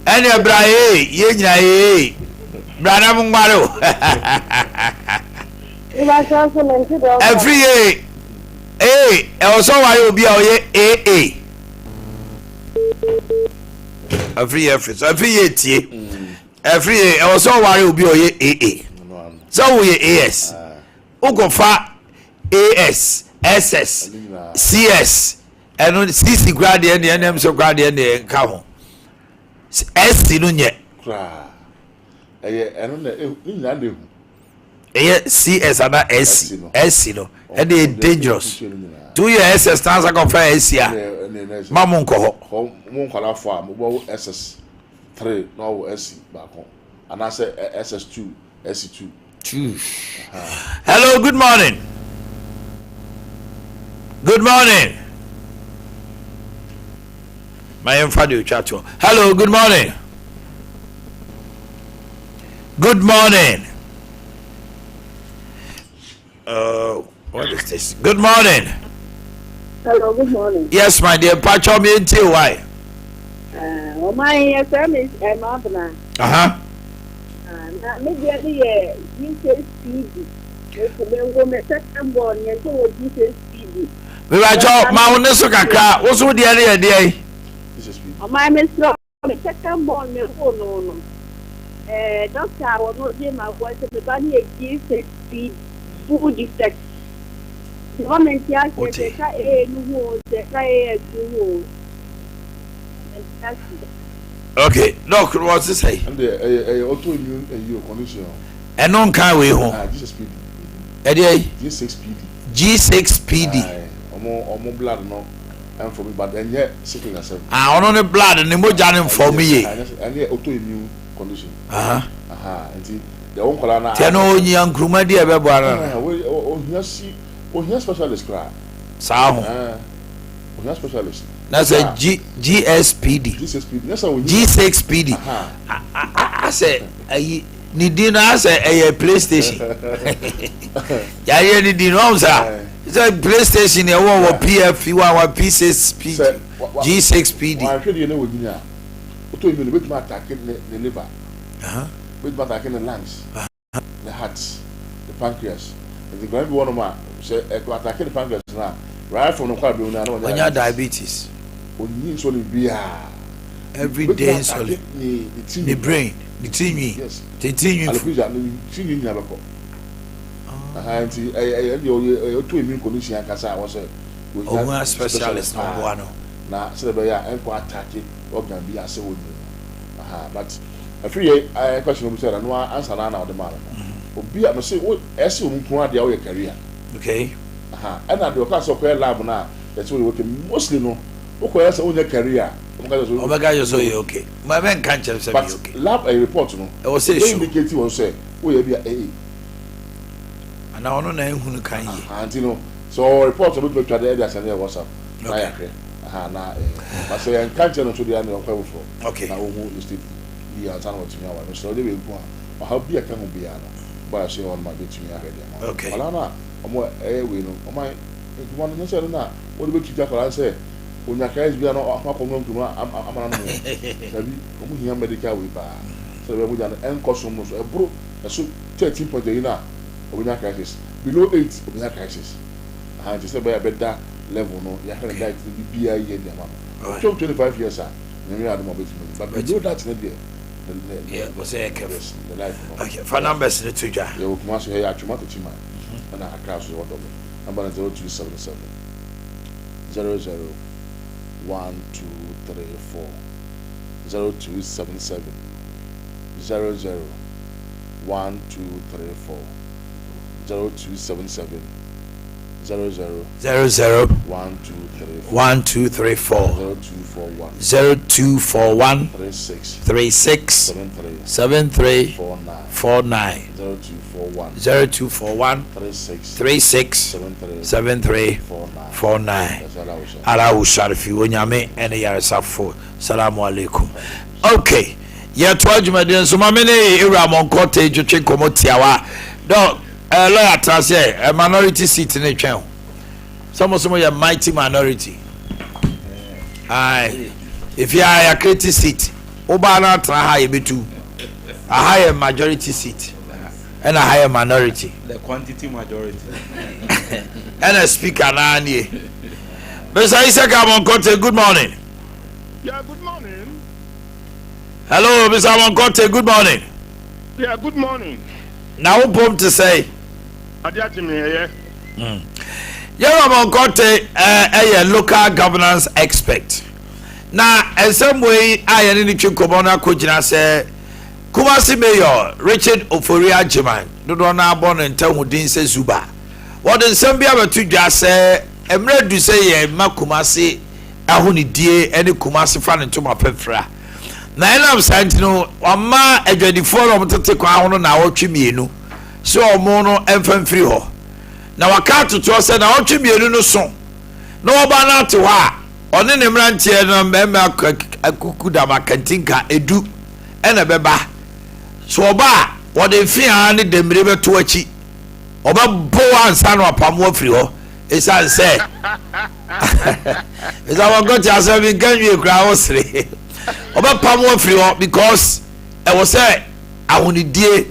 Ene bra ye nyina ye. Bra na mungware o. If I just want to Every year. E also why obi a oye AA. Every year tie. Every year also why obi oye AA. So we AS. Ugofa AS, SS, CS, and CC grad and the NM so grad and the cow. SC no nye. CS and SC no. And they dangerous. 2 years SS stands like a fair SC. Mamun ko. Mon kwala fo mo SS3 no SC back home. And I say SS2, SC2. Hello, good morning. Good morning. My father chat. Hello, good morning. Good morning. What is this? Good morning. Hello, good morning. Yes, my dear. Pacho me until why? My name is Emma. maybe Jesus speedy. Me second born, and so Jesus speedy. Me ba cho ma wo ne so kakra wo so de ade ade O my Mr. Me second born, me no. Doctor was not there, my voice, the body a Jesus speed food defect. The woman here says, okay doc what to say and the autoimmune condition and non can we home G6PD G6PD omo blood no and for me but then yet sickle yourself ono ne blood ne moja ne for me ye and the autoimmune condition and the one color na te no onyi ankruma di ebe bo ara o here specialist cry sa ho o here specialist that's a GSPD G6PD I say ni di na say a PlayStation ya ye ni di no sir it's a PlayStation e wo PF wa P6 G6PD I feel you know we nya o to immune bit ma attack the liver bit ma attack the lungs the heart the pancreas the going one ma say attack the pancreas na right from the kwab na no nya diabetes oni insulin bia every day insulin the brain the tinwi yes the tinwi alikuja ni tinwi nya bako anti o to immune condition akasa wo say o specialist no bo ano na say be ya enko attack organ bi ase wo ni but afri question obi say na no answer na o de ma obi am say o ese o nko ade o ye career okay and na de o ka so ko lab na that's what we work mostly no o ko ese o nya career omega you so you okay my men can't tell say okay lab a report no e was say indicate won say o ye bia ana ono na ehunu kan ye anti no so report no be twa dey dia send WhatsApp na ya kre na but so yan can't no to dia no kwa before okay na o hu state bi an san what me awa so dey be ku a ha bia kan ho bia no ba say on ma be tumi ahwe dia okay ala na omo we no omo e no say na o be tija kala say onya kai bia no akomo nkuma amana no sabi omo hia medical we ba so we mo ja en koso no so e bro so 13.9 na onya crisis below 8 onya crisis just say better level no ya can die to be bia ye dia mama 25 years ah you are the mobile but below that na there yeah was say careless the life okay for numbers ne to ja you kuma so ya atuma to tima na akra so what double number 0277 00 1 2 3 4 0277 00 1 2 3 4 0277 00 00 1 2 3 4 0241 36 73 49 0241 36 73 49 Allahu Sharfi wonyame ene yaresafo salamu alaikum okay ya to adwumaden so mamene ewra monkote twetwe komotiawa do lawyer trase a minority seat in the channel. Some a mighty minority. Aye. If you are a creative seat, Obana try be too. A higher majority seat and a higher minority. The quantity majority. And a speaker Nani. Mr. Isaac Amonkote, good morning. Yeah, good morning. Hello, Mr. Amonkote, good morning. Yeah, good morning. Now who to say Ade Akye Abia. Amonkote a local governance expert. Now, in some way, I am in the Chukobona Kujina say Kumasi Mayor Richard Oforia Jiman, Dodona Bon and Tamudin says Zuba. What in some be able to just say, Emre do say, Makumasi, Ahuni die, any Kumasi fan into my pefra. Now, I'm saying, no, Wama, a 24 of the take on our Chimino. So mono enfant free ho na wakato to say na otwe mienu no so no oba na to ha one ne mrantie no mema akuku da makantinka edu ena beba so oba wo de fia ne demire beto achi oba bo ansa no apamo free ho esan say is our got yourself in can you cry osre oba pamo free ho because e wo say ahunidie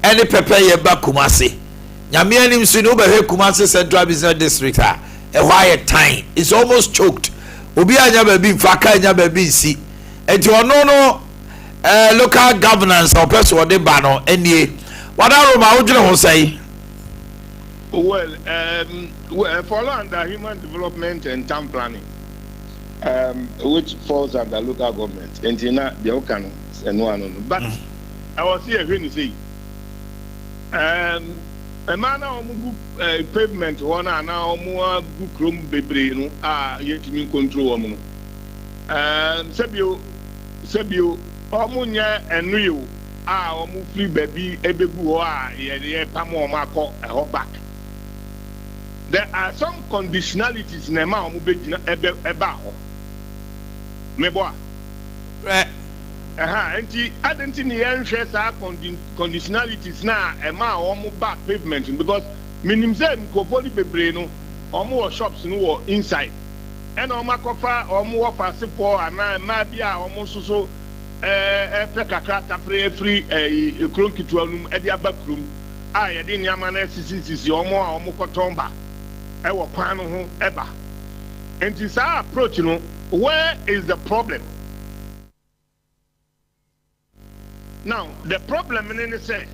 any pepe ye ba Kumasi. Nyame anim so no be Kumasi Central Business District a quiet time. It's almost choked. Obi anya ba bi faka anya ba bi si. Enti ono no local governance or person or the banner any what are my original say? Well, follow under human development and town planning, which falls under local government. And the Okan and one. But I was here when you say, a man on pavement, one are now more good room baby, yet to control. Sebio, Omunya and Rio, Omu free baby, Ebebu, Pamo Marco, a whole back. There are some conditionalities in a man who be about Meboa. And the identity interest are conditionalities now a man almost back pavement because minimum Copoli Bebreno or more shops no inside. And on Macofa or more for and maybe almost so Pekaka free a crunky to a room at the back room. I didn't Yamana is your more or Mokotomba. Ewo kwano ho eba. And this our approach, where is the problem? Now, the problem in any say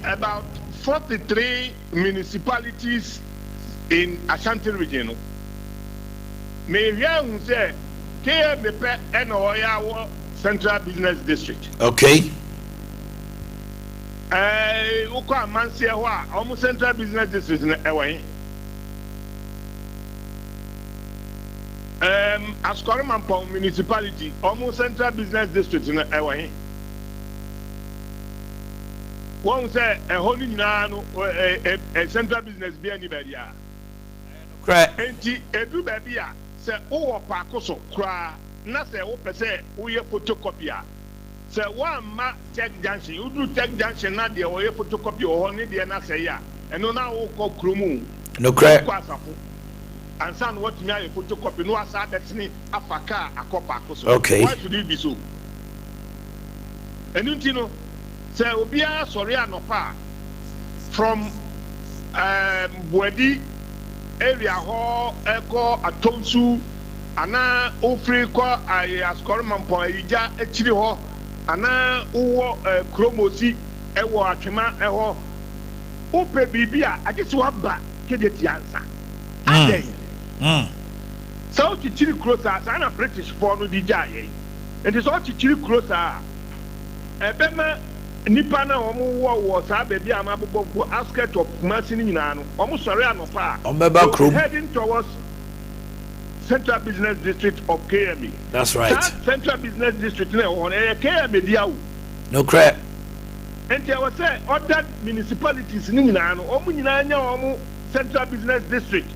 about 43 municipalities in Ashanti region. May you say KMP and Oya Central Business District. Okay. Uko amansi ewa almost Central Business District na ewa Asukari Mampong municipality almost Central Business District na ewa One say a holy nyina a Central Business bi anybody a Correct. Enti edu baby a say wo pa akoso kra na say wo pese wo ye photocopy a say one ma check junction you do check junction na there wo ye photocopy o ho ne there na say ya eno na wo ko kromu no correct and san what me a photocopy no asa betini afaka akopa akoso. Okay, why should it be so? Enunti no say obia sorry anopa from Boadi area ho eko atonsu ana ofri ko Asukari Mampong ija echiri ho ana uwo kromosi ewo atwema eho upe bibia agisi waba kedeti ansa adey so chichiri closer sana British for no dija ye it is all chichiri closer ebema nipa na omo wo sa baby amabobbo outskirt of Masini nyina no omo sori anopa omeba krom heading towards Central Business District of KME. That's right. That Central Business District on KME diaw. No correct. And I was say other municipalities ni nyina no omo nyina nya omo Central Business District.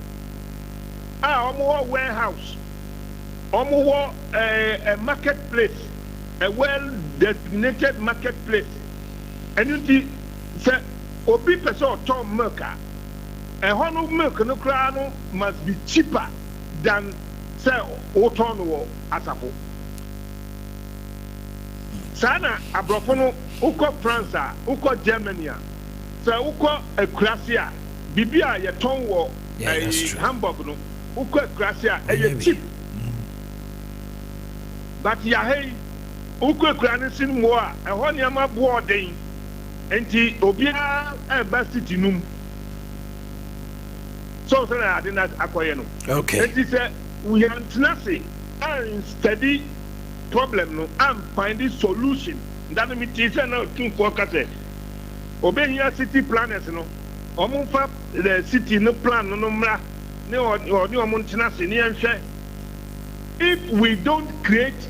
Omo warehouse. Omo a marketplace, a well designated marketplace. And you say obi person ton milk a hono milk no kra no must be cheaper than say oton wo asafo. Sana abrofono uko France, uko Germany, say uko Croatia, bibia ye ton wo Hamburg no, uko Croatia e cheap. But ya hey uko Croatia sin mo a ho ne ma bo den. Enti obia e ba city num. So I did not acquire no. Okay. It is we are nothing and steady problem no and finding solution. That means teacher now to focus. Obey here city planners no. Omunfa the city no plan no mra. Ne or omuntina sini enhwe. If we don't create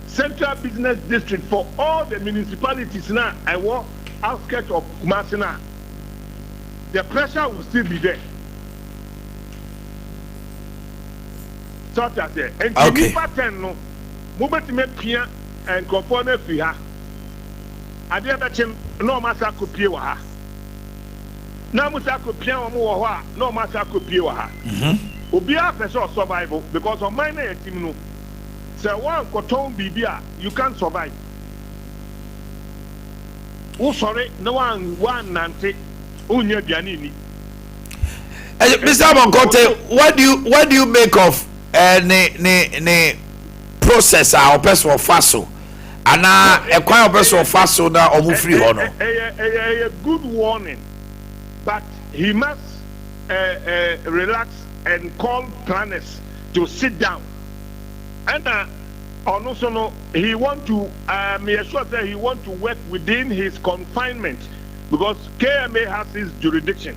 Central Business District for all the municipalities now, I walk outskirts of Masina, the pressure will still be there. Such as it. And okay. Pattern no, movement me pia and conform free ha. Ade Akye no masa kopie wa ha. Na musa kopie wa mo wo ha, no masa kopie wa ha. Obi a person survival because of my team no. Say one koton bibia, you can't survive. wo sorry no one nante unya aduane ni. Mr. Monkote, what do you make of ne process a person of faso ana a kwan person of faso na omu free ho no? A good warning, but he must relax and call planners to sit down. And also no, he want to me assure that he want to work within his confinement because KMA has his jurisdiction.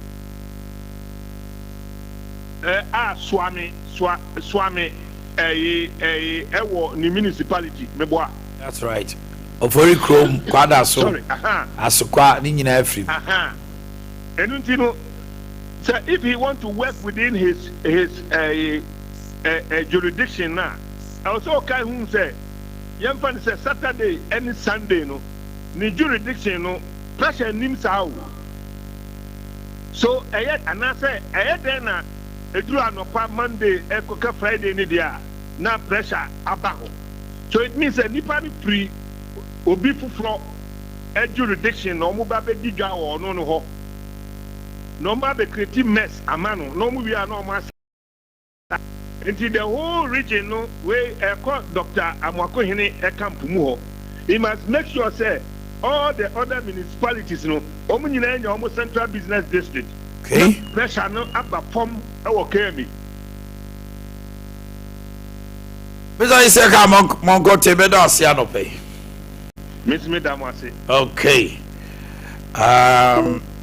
Swami ewo ni municipality meboa. That's right. Ofori krom kwada so. Sorry, asukwa ni nyina afrim. Enunti so if he want to work within his jurisdiction now, also okay who say yemfa say Saturday and Sunday no ni jurisdiction no pressure nim sao. So anase then na eduru anopa Monday ekoka Friday ni dia na pressure abaho. So it means that nipa ni free obi fufuro jurisdiction no mo ba be diga o no ho no ma be create mess amano no mo wi no mo into the whole region no we Dr. Omanhene camp mu ho. He must make sure say all the other municipalities no omo nyina nya omo central business district. Okay. Pressure no aba form okay me. Mr. Iseka Monkote bedo asia no pay. Miss me damase. Okay.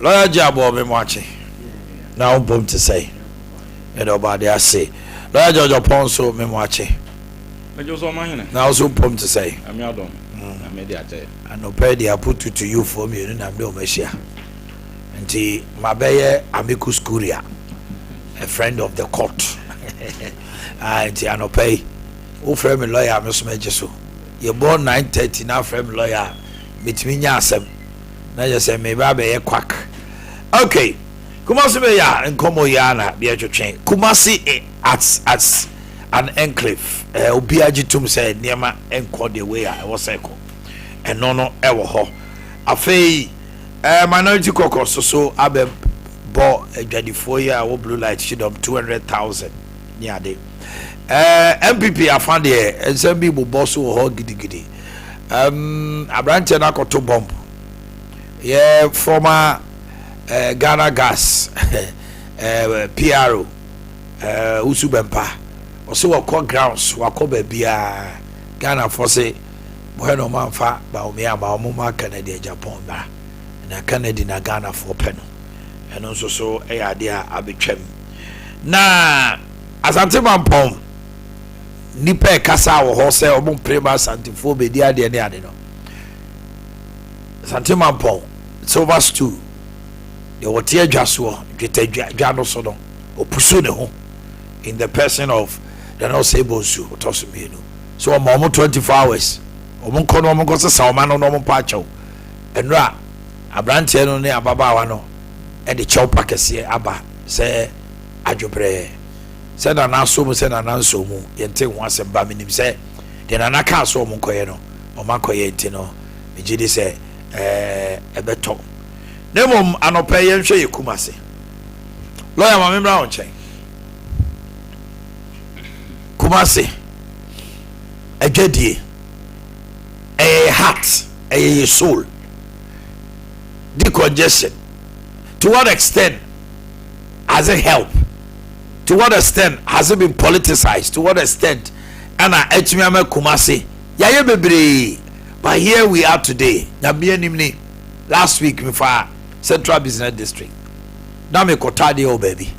Lawyer Jabo me mwache. Now bomb to say. Nobody I say. Lawyer Jojo Ponso me mwache. Mejo so Omanhene. Now so bomb to say. Ami adom. Na me dey ate. And no pay I put it to you for me na me o mehia. Nti mabeye amicus curia. A friend of the court. Nti anopay. Who frame a lawyer, Miss Majeso? You born 9:30 now, frame lawyer. Meet me, Yasem. Now you say, maybe I be a quack. Okay, Kumasi be ya and Komo Yana be a chain. Kumasi at an enclave. Obiajitum said, Niama and Quadi way I was echo. And no ever ho. A fay minority caucus so Abe bought a 24-year old blue light sheet of 200,000. Yeah, they. MPP afan de SMB bo boss wo ho gidigidi abrante na koto bomb yeah former Ghana gas PRO usubempa oso wo grounds wako ba bia Ghana for say boy no manfa ba o me ama o ma Canada Japan ba na Canada na Ghana for peno eno nso so ade a abetwam na asante mampom nipa kasa wo ho se obon prema santifo be dia de ne ade no santima pon silver stew de wote adwaso dweta dwa no so no opuso ne ho in the person of the no say bonsu otoso mienu so o 24 hours omon kono omon ko se sawma no no pa chaw enra abrante no ne ababa no e de chaw pakese aba se adwobre se na na so mu se na na so mu yente ho asem ba minim se de na na ka so mu koye no o ma koye enti no me gidi se ebeto nemom anopa ye nhwe ye kumase lawyer ma membra on chen kumase agedie heart soul decongestion to what extent has it helped? To what extent has it been politicized? To what extent? Anna Echmiame Kumasi. Yaye bebre. But here we are today. Nyabie nimni. Last week me fa Central Business District. Now me kotade o baby.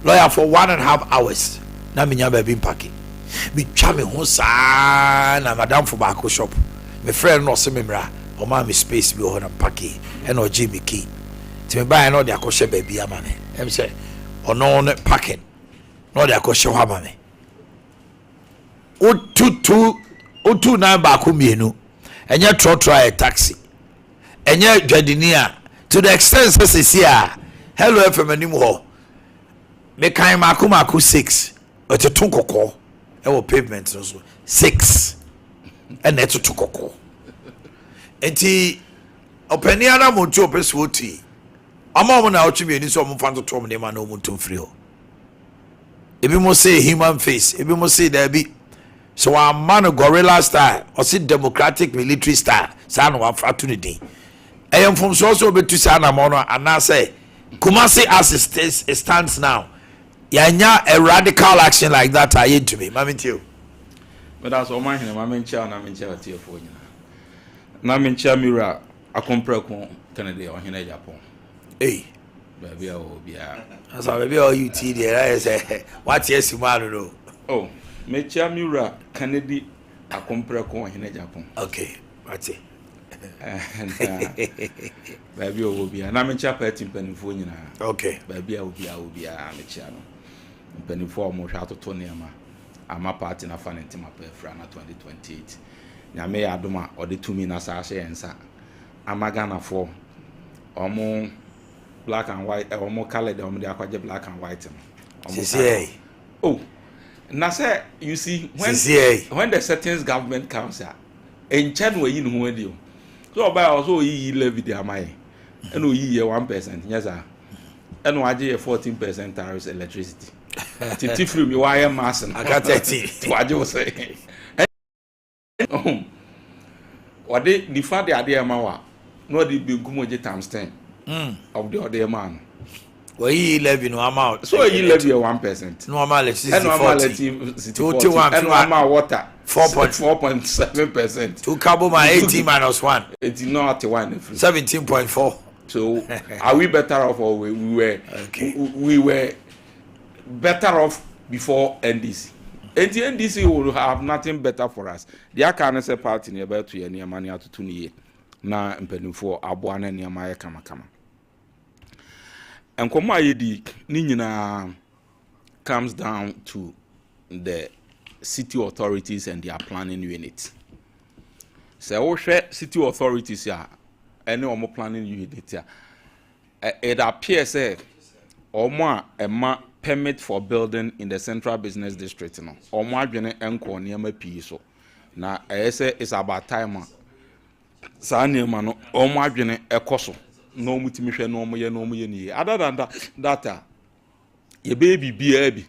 Lawyer for 1.5 hours. Now me nya baby paki. Me twa me ho sa na madam for baako shop. Me friend no se me mra. O ma me space bi o na paki. E no gi me key. Ti me buy no de akoshe baby amane. Em say ono ne packing no de akoshe ho amane. Otu na baako mienu. Enye try a taxi. Enye dwadinia to the extent says here. Hello FM anim ho. Me kan mako 6. Oteton kokko. E wo pavement so 6. And eto to kokko. Enti openia na mo nti opese oti ama mo na otwe ni so mo fa to tom ne ma na mo ntum free ho ebi mo say human face ebi mo say there be so a man gorilla style or see democratic military style sa no wa fra to ne din eyem from so betu sa na mo no ana say Kumasi as it stands now yanya a radical action like that I to me mama tio but that's Omanhene mama ncha na mencha tie fo nyina na mencha mira akompreko Canada Omanhene Japan hey baby o bia as I baby all you tea there I say what yes man no oh mencha mira Canada akompreko Omanhene Japan okay what's it and baby o bia na mencha party mpanifo nyina okay baby o bia mencha no mpanifo mo hwa atoto ne ama ama party na fa ntima pa fra na 2028 nyame ya adoma ode tumi na sa hye ensa amagana fo omo black and white omo color de omo de akwaje black and white CCA oh na say you see when the settings government comes here en chan we yin ho adi so oba also yi levy de amaye and o yi 1% yes sir and o age 14% tariffs electricity titi free me wire mass and aka 30 to age say what the father ade amawa no dey be gumoje times 10 of the other man well yi levy no amount so yi levy 1% normal electricity 41 and normal water 4.7%. To carbon my 18 minus 1. It's not 1. 17.4. So are we better off or we were better off before NDC? And the NDC will have nothing better for us. The Akanese party near to any money out to 2 years. Na mpenufo abuana ni amaye kama. And koma yedi ninyina comes down to the city authorities and their planning units. So city authorities ya any omo planning unit ya it appears omo a permit for building in the central business district no omo adwene enko niam pii so na say it's about time sa niam no omo adwene ekoso no mutimi hwe no omo ye ni other than that ye baby bi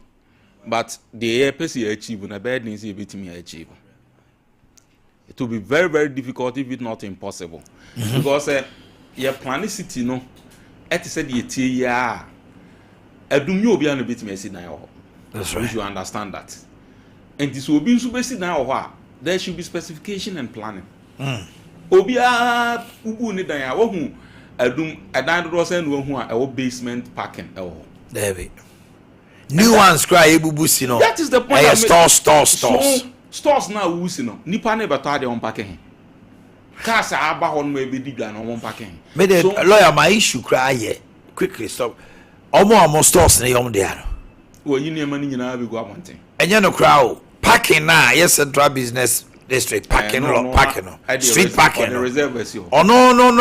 but the purpose you achieve na bad things you betimi achieve. It will be very, very difficult if it's not impossible. Because your planning city no et said ye tia edum you obi an betimi asi na yo. That's right. You should understand that. And this will be subesi na there should be specification and planning. Obi a ubu ni dan ya wo hu edum edan do say no hu a basement parking there be new ones cry ebubusi no. That is the point. Stores now wusi no. Nipa ne beto ade on parking. Cars aba hon no ebedi dwa no on parking. Me the lawyer my issue cry here. Quickly stop. Omo stores na yom there no. Wo yi ne mani nyina be go abonten. Enye no crowd parking na yes central business district parking parking no. Street parking no. Oh no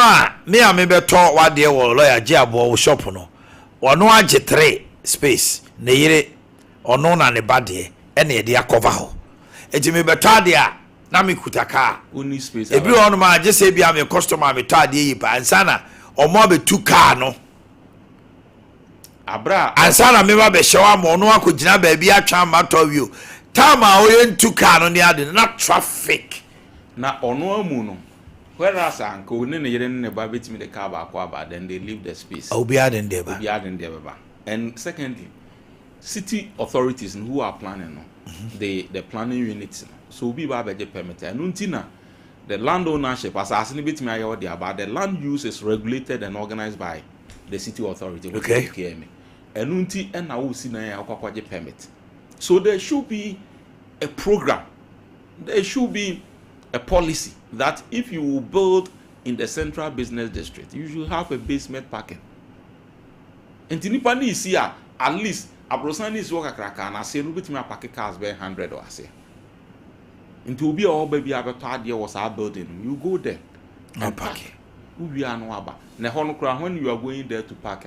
me a me beto wa de wo lawyer je abo wo shop no. Ono age 3 space ne yire ono na ne bade e na de akova ho ejime betade a na me kutaka oni space ebi ono ma je se bia me customer me tade yi pa ansana omo be tu car no abra ansana me ba be hyewa mo ono akogina ba bia atwa mato view tama oye tu car no ne ade na traffic na ono amu no whereas anko oni ne yire ne ba betimi the car ba kwa ba then they leave the space obi aden there ba and secondly city authorities who are planning the planning units so be ba beje permit and untina the land ownership as asini betimi ayo there but the land use is regulated and organized by the city authority okay and unti na wo si na ya akwaje permit so there should be a program, there should be a policy that if you will build in the central business district you should have a basement parking. And nipa ni see at least abrosani is work akraka na say no betimi park cars be 100 or say into obi or baby abeto ade was our building you go there and park we are no aba na hono kra when you are going there to park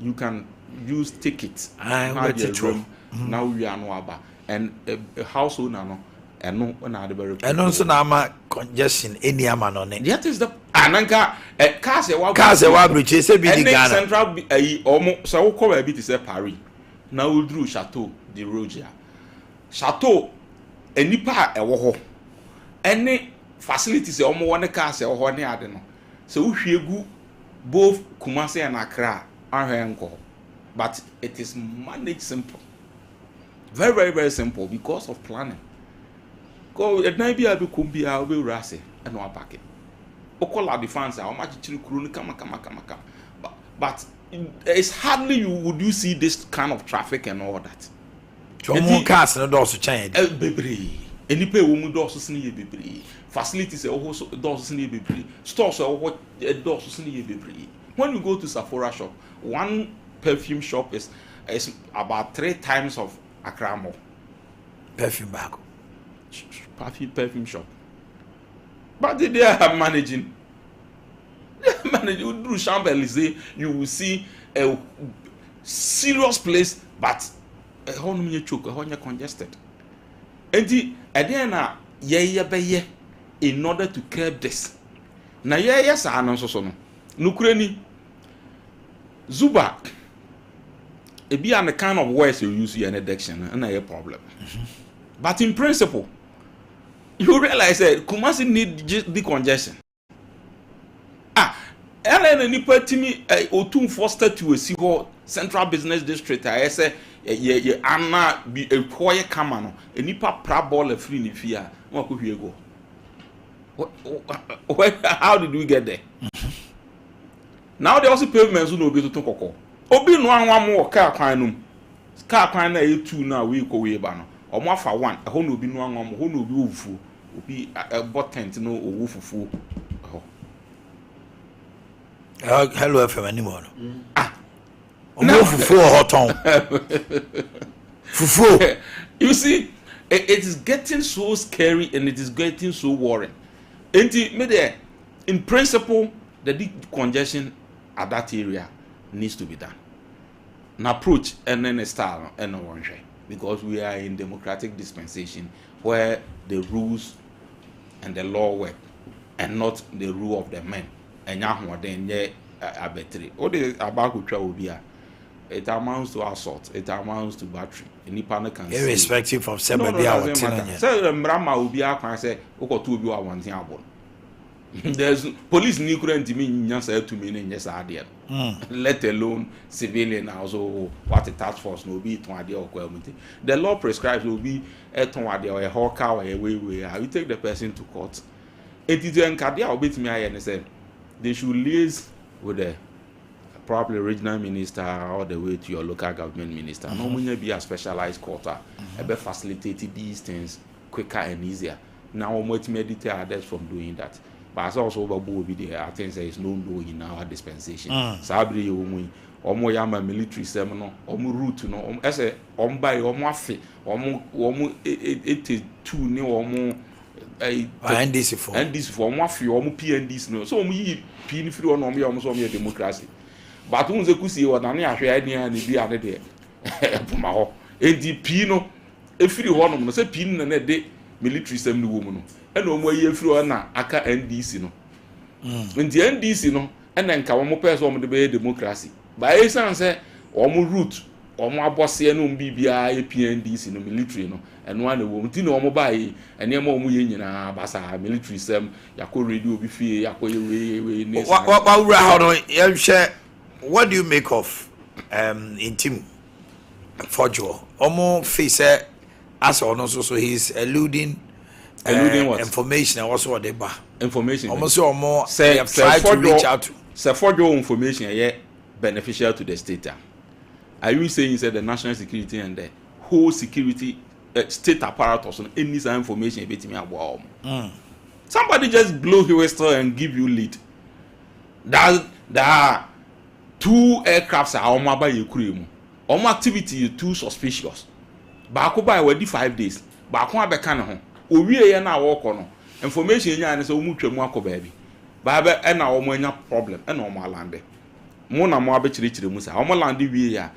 you can use tickets now we are no aba and a house owner no ɛno na ade bɛ ɛno nso na ama congestion any ama no ne that is the ananka cars e wa bridge say bi di Ghana central ayi omo so wo ko ba bi ti say Paris na oduru Chateau de Rogia Chateau enipa ɛwɔ hɔ ɛne facilities e omo wone cars e hɔ ne ade no so wo hwiegu both Kumasi and Accra ahwenko but it is managed simple very very very simple because of planning go at night be abi kumbia obi rase and one packet okola defense how much chiri kuru kama but it's hardly you see this kind of traffic and all that so more cars no do so change bebre enipa e wo mu do so sene ye bebre facilities e wo so do so sene ye bebre stores e wo do so sene ye bebre when you go to Sephora shop one perfume shop is about 3 times of Accra Mall perfume bag perfume shop but they are managing through Champs-Élysées you will see a serious place but how no choke how congested and then na ye in order to curb this na ye sa no so no nukureni Zuba it be an the kind of words you use in addiction and a problem but in principle you realize that Kumasi need decongestion Ellen nipa timi Otum Foster to a Sigo Central Business District I say ye Anna be a quiet camano a nipa prabol a free nifia what could you go how did we get there now they also pavements who know be to Tokoko obi no anwa mo car kwan na e2 na we ko we ba no omo afa 1 ho no obi no anwa mo ho no obi ofufu obi bottent no owu fufu hello FM anymore omo fufu hoton fufu you see it is getting so scary and it is getting so worrying and in principle the decongestion at that area needs to be done. An approach and then a style and one way because we are in democratic dispensation where the rules and the law work and not the rule of the men. And now then abetri. All the abakutra will be it amounts to assault, it amounts to battery. Any panel can irrespective of say Mrama will be a say Oko to be one thing about. There's police new current mean just to mean in yes idea. Let alone civilian also what the task force will be to idea or community. The law prescribes will be a ton idea or a hawker or a way we take the person to court. It is an cardia or bit me and say they should liaise with the probably regional minister all the way to your local government minister. No when be a specialized quarter, be facilitated these things quicker and easier. Now what meditate others from doing that. But as also will be there, I think there is no in our dispensation. Sabri omo yama military seminar, omo route no, I say by omo afi, omo 82 ni omo NDC for omo afi omo PNDs no. So omo yi PN free on omo so omo democracy. But unze kusi wa na ahwe ani ani bi ane de. Poma ho. NDP no e free ho no say PN na de military seminar wo mu no. And no more year through na aka NDC no. When the NDC no, and then ka omo person omo de democracy. By a sense say omo route, omo abose no bibia PNDC no military no. And one wo nti no omo bai ene ma omo ye nyina basa military sem yakọ radio bi fie yakọ we ne. What do you make of in team Fojo? Omo face as ono so he's eluding what? Information and also what they buy. Information. Almost or more they have tried to reach out to. So for your information, beneficial to the state. Are you saying the national security and the whole security state apparatus on any information about me about? Somebody just blow your whistle and give you lead. There are 2 aircrafts are on my by Ukraine. Activity is too suspicious. Baako by wadi 5 days. Baako abeka ho. Owie ye na wo kɔ no information nya ne sɛ wo mu twam akɔ baabi baabe e na wo mo nya problem e na wo mo alande mo na mo abekirikire mu sa wo mo lande wie ya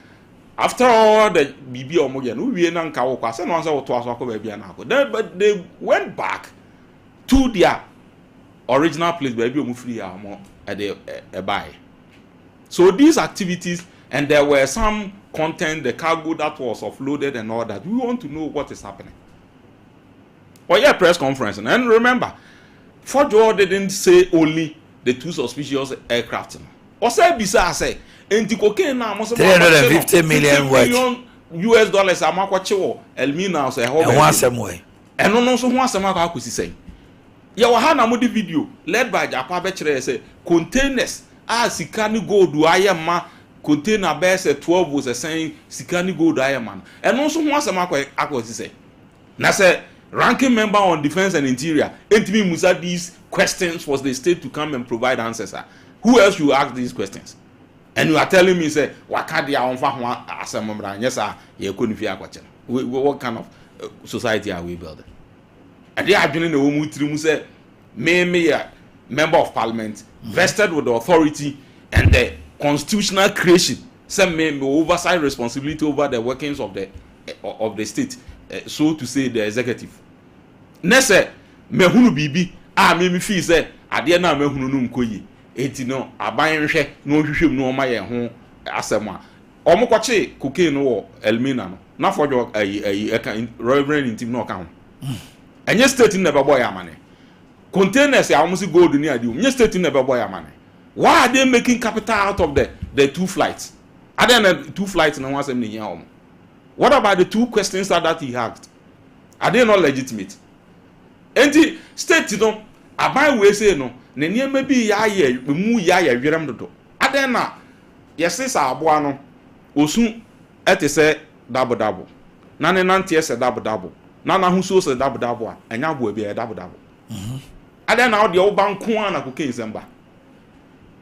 after all the BB or Mogan, we na nka wo kwase no answer to aso akọ bia na akọ. Then but they went back to their original place where we free more at the buy. So these activities, and there were some content, the cargo that was offloaded and all that. We want to know what is happening. Or yeah, press conference. And remember, Fojo didn't say only the 2 suspicious aircraft. Or say besides say, cocaine now 350 million worth. US dollars amakwachewo elmina say how and one some way. And no so one some akusi say. Ya wa na mo di video led by Japa be kire say containers sikani gold ayema container be say 12 was saying sikani gold ayema. And no so one some akusi say. Na say ranking member on defense and interior entimi musa these questions for the state to come and provide answers. Who else you ask these questions? And you are telling me say wakadi onfa ho asemmbra yes sir ye konifi akwache. What kind of society are we building? And they are doing the womu say me member of parliament vested with the authority and the constitutional creation say me oversight responsibility over the workings of the state, so to say the executive. Nese me hunu bibi me feel say ade na me hunu no mkoyi enti no aban hwe no hwehwem no ma ye ho asem a omukwache cocaine no elmina no na fojo reverend intim no ka ho enye state never boy amane containers ya almost gold ni ade enye state never boy amane. Why are they making capital out of the 2 flights? Are there 2 flights na wasem ni ya. What about the 2 questions that he asked? Are they not legitimate? Enti state no aban we say no ne niam bi ya ye mu ya ye werem dodo. Ade na yesesa aboa no osu ete se double na ne nante se double na na huso se double a enya aboa bi e double. Ade na ode oba nko na cocaine semba.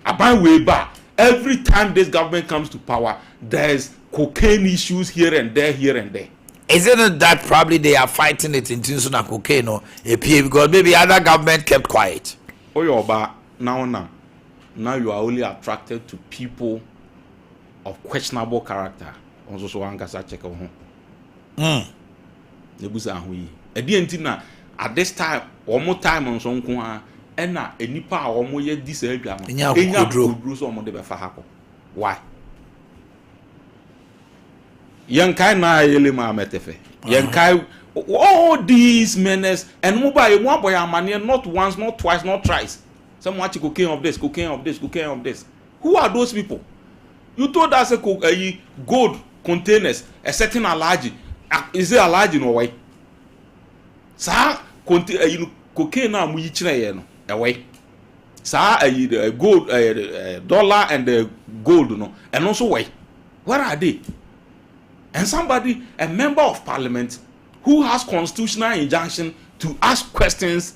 Aban we ba every time this government comes to power there's cocaine issues here and there. Isn't it that probably they are fighting it in Tinsuna cocaine or APA because maybe other government kept quiet? Oh, you're now you are only attracted to people of questionable character. Also, so one gets a check of home. At this time, one more time on some and now a nipa or more yet this area. Why? Yankai na yelema metefe. Yankai all these menace and mobile one boy money not once, not twice, not thrice. Some watch cocaine of this. Who are those people? You told us a gold containers, a certain allergy. Is there allergy no way? Sa cocaine na mu yichire no away. Sa a gold dollar and the gold no and also way. Where are they? And somebody, a member of parliament, who has constitutional injunction to ask questions,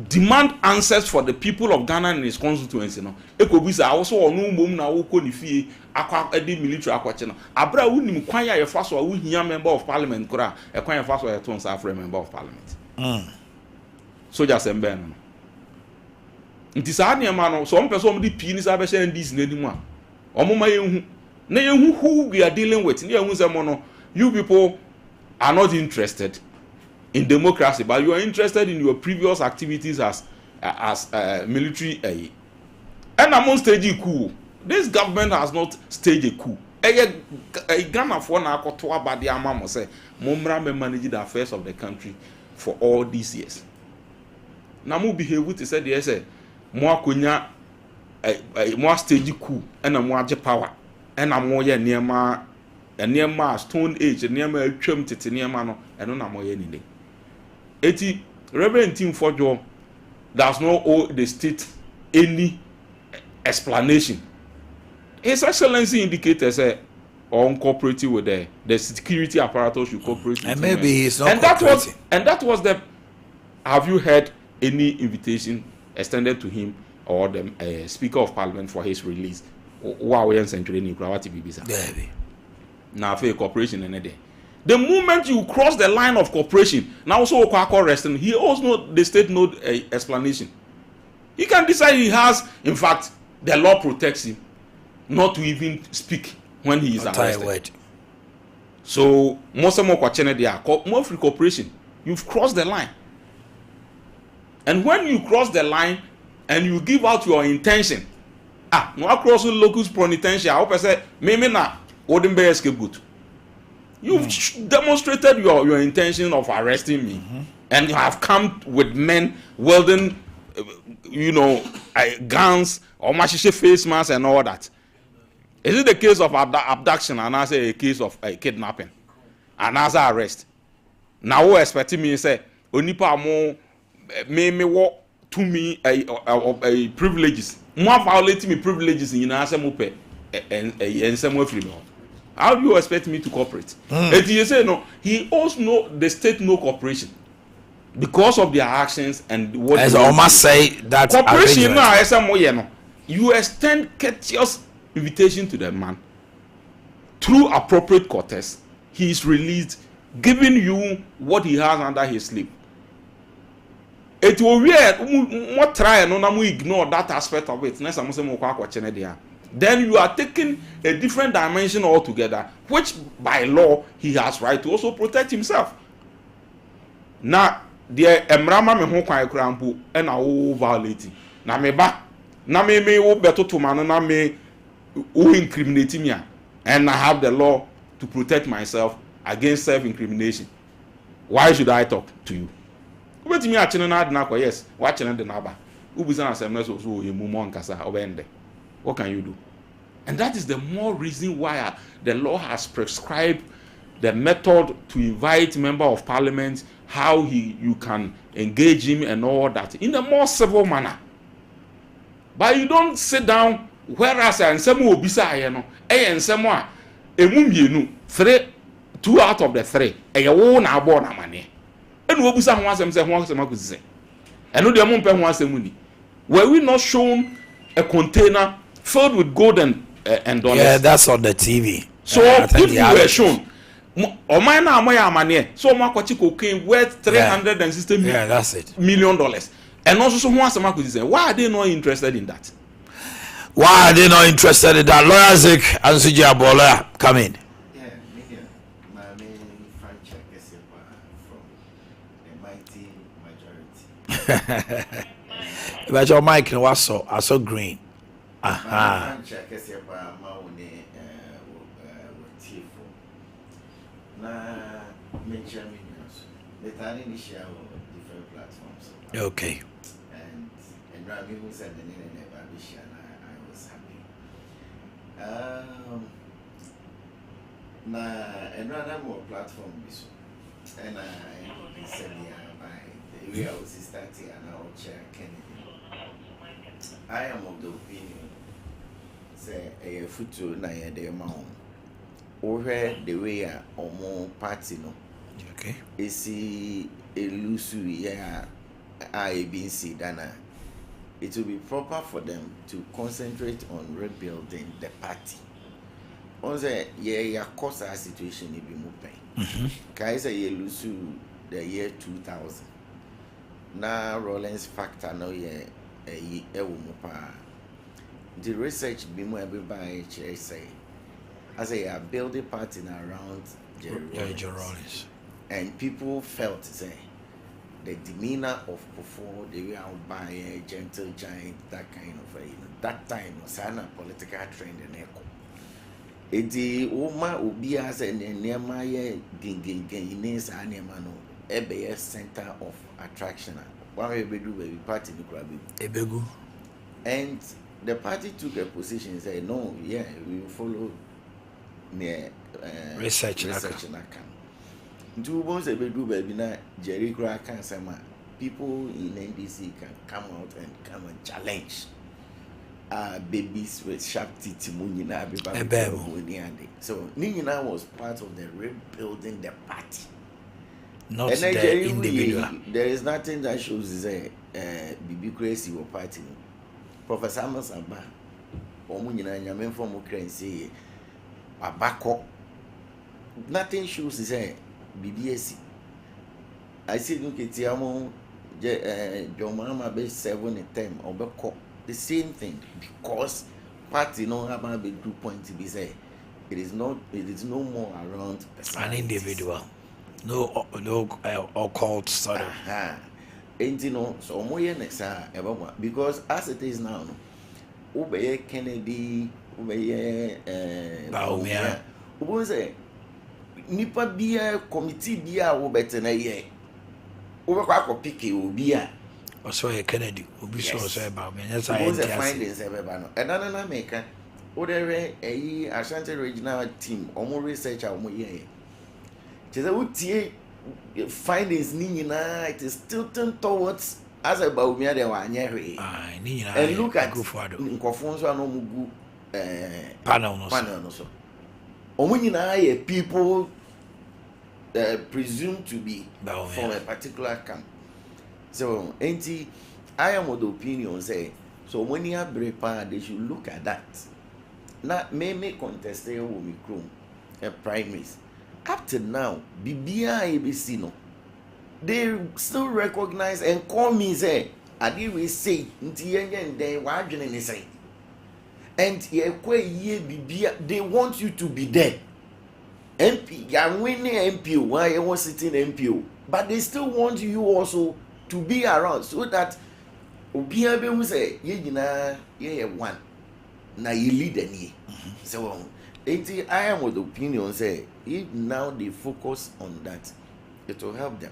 demand answers for the people of Ghana and his constituency. No, ekobisa also onu mom na wo ko ni fie akwa edi military akwache no. Abra wunim kwan ya yefa so wo hia member of parliament kora, e kwan yefa so yeton sa afre member of parliament. Soldier sembe no. Nti sa ne ma no, so ompe so omdi pi ni sa be share ndis n'animu a. Omoma yehu na who we are dealing with. You people are not interested in democracy, but you are interested in your previous activities as military. And among stage a coup, this government has not staged a coup. Ghana for na akotoa ba de ama mo say momra me manage the affairs of the country for all these years. Na mo behave to say they say mo akonya mo stage coup and mo age power. And I'm more near Stone Age, near my trim tete near mano, and no more any day. Reverend Tim Fojo does not owe the state any explanation. His Excellency indicators on cooperating with the security apparatus you cooperate with. And maybe he's not that was the. Have you heard any invitation extended to him or the Speaker of Parliament for his release? Now, for cooperation and the moment you cross the line of cooperation, now also arresting, he also the state no explanation. He can decide he has, in fact, the law protects him not to even speak when he is Entire arrested. word. So most of more free cooperation. You've crossed the line. And when you cross the line and you give out your intention, no cross the locus pronitentia, I hope I say, maybe not, wouldn't be a scapegoat. You've demonstrated your intention of arresting me, and you have come with men wielding, guns or machishe face masks and all that. Is it the case of abduction and I say a case of kidnapping and as arrest? Now, who expecting me to say, Onipa mo me walk to me a privileges. More violating me privileges in answer mope and some freedom. How do you expect me to cooperate? And you say no, he owes the state no cooperation because of their actions and what. As I must say that cooperation now, you extend courteous invitation to the man through appropriate courtesy. He is released, giving you what he has under his sleeve. It will be what try and no ignore that aspect of it. Then you are taking a different dimension altogether, which by law he has right to also protect himself. Now, the emrama me ho kwan krampo and I violating. Na me ba, na me beto to man na me incriminating me, and I have the law to protect myself against self-incrimination. Why should I talk to you? Yes, watching the naba. What can you do? And that is the more reason why the law has prescribed the method to invite member of parliament, how you can engage him and all that in a more civil manner. But you don't sit down, whereas and some will be saying, and someone, two out of the three, and you won't have born a money. And what was someone say? And no, the amount wants the money. Were we not shown a container filled with gold and dollars? Yeah, that's on the TV. So if you were shown, Omanhene money, so much cocaine worth $360 million. Yeah, that's it. $1 million. And also, someone say, why are they not interested in that? Why are they not interested in that? Lawyer Zik and Suji Abola, come in. But your mic was so green. Aha. Okay. And Rami who said the name of Babisha, and I was happy. And rather more platform, and I said, we are also starting an our chair Kennedy. I am of the opinion, say a future na de mount or the way or more party no. Okay. Is a lusu ya I been see dana. It will be proper for them to concentrate on rebuilding the party. On the yeah, cause our situation will be moving. Kaisa ye lusu the year 2000. Now Rollins factor no ye the research be more everybody say as a building party around Jerry Rollins. And people felt say the demeanor of before they were out by a gentle giant, that kind of that time was a political trend in echo. Edi Oma Ubia and Nehemiah Dingin Animano, a center of attraction. One way we do baby party in the club. Ebegu. And the party took a position and said, no, yeah, we will follow near research in account. Two months a do baby na Jerry Crack and some people in NDC can come out and come and challenge babies with sharp teeth. So Nina was part of the rebuilding the party. Not and the individual. There is nothing that shows BB crazy or party. Professor Amos Abba, Omunina Yamen from Ukraine, Abako. Nothing shows BBSC. I see look at Tiamo, John Mama be 7 and 10 or the same thing because party no have a big 2 points to be say It is no more around an individual. No occult sort of. And you know, so more next because as it is now, Obey Kennedy, Obey Baumia. Who was a nipa beer committee beer or better than a year. Over picky will be a. Or so a Kennedy will be so about me. That's I was a findings ever. Another maker, whatever a Ashanti regional team, or more research or more year. Findings Nina, it is tilting towards as about me. There were and look at Nkofonso no mugu panel so. Omunina people presumed to be from a particular camp. So, I am of the opinion say so when you have brepa, they should look at that. Now, may contest a woman primaries. Up to now, BBI ABC no. They still recognize and call me say, I did we say, they were say. And they want you to be there. MP, you're winning MPO, why you was sitting MPO. But they still want you also to be around so that Obiabe will say, ye one. Now you lead any. So I am of the opinion say if now they focus on that, it will help them.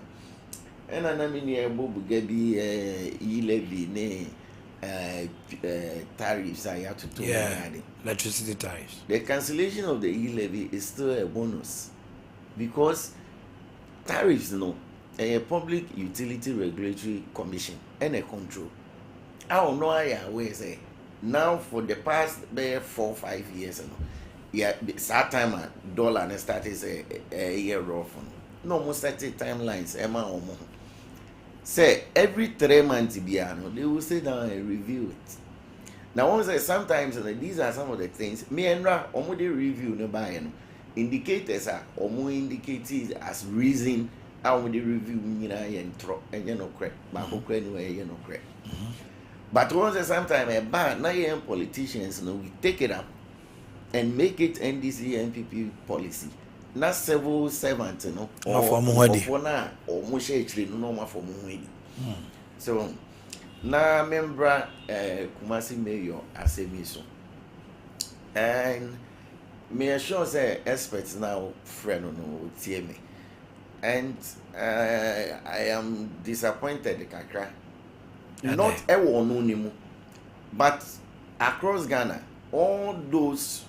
And I mean able to get levy tariffs I have to do. Electricity tariffs. The cancellation of the levy is still a bonus because tariffs a public utility regulatory commission and a control. I don't know I say now for the past 4 or 5 years that time dollar and started a year off. No more certain timelines, Emma or more. Say every 3 months they will sit down and review it. Now once sometimes these are some of the things me and Ra already review no buy indicators are indicators as reason how the review correct correct. But once sometimes now politicians we take it up and make it NDC NPP policy. Not civil servant, or for now, or Mushe no for Muhedi. So now member Kumasi Mayor as a miso. And me assure say experts now friend no TMA. And I am disappointed kakra. Not everyone no nimu, but across Ghana, all those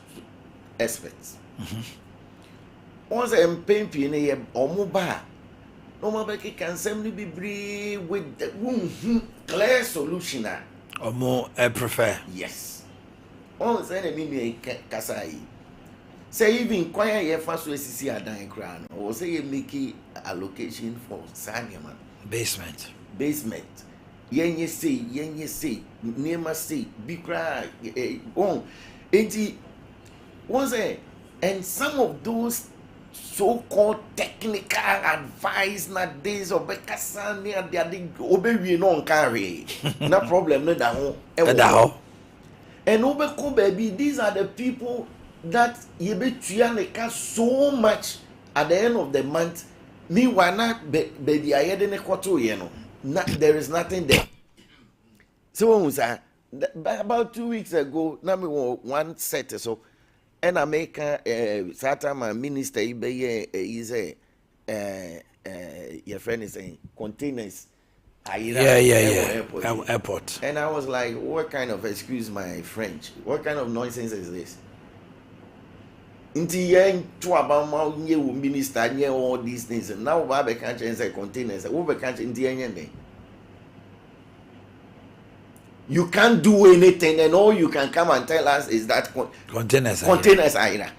experts. Once I'm paying Pina or Muba, no more can simply be brave with the clear solution. Or more, I prefer. Yes. Once enemy Kasai. Say even choir your first way to see a dying crown, or say you make allocation for Sanyaman. Basement. Yen say, near must say, be cry, once and some of those so-called technical advice na days of Bekasa near the obey no carry. No problem, no that and Obeko baby, these are the people that you be trianica so much at the end of the month. Meanwhile, not baby, I had a quarter, there is nothing there. So about 2 weeks ago, now me one set so. And I make my minister is your friend is saying containers. Airport. And I was like, what kind of excuse my French? What kind of nonsense is this? Inti yen to about my minister near all these things. And now Babe can't say containers. Over can't in the you can't do anything, and all you can come and tell us is that containers are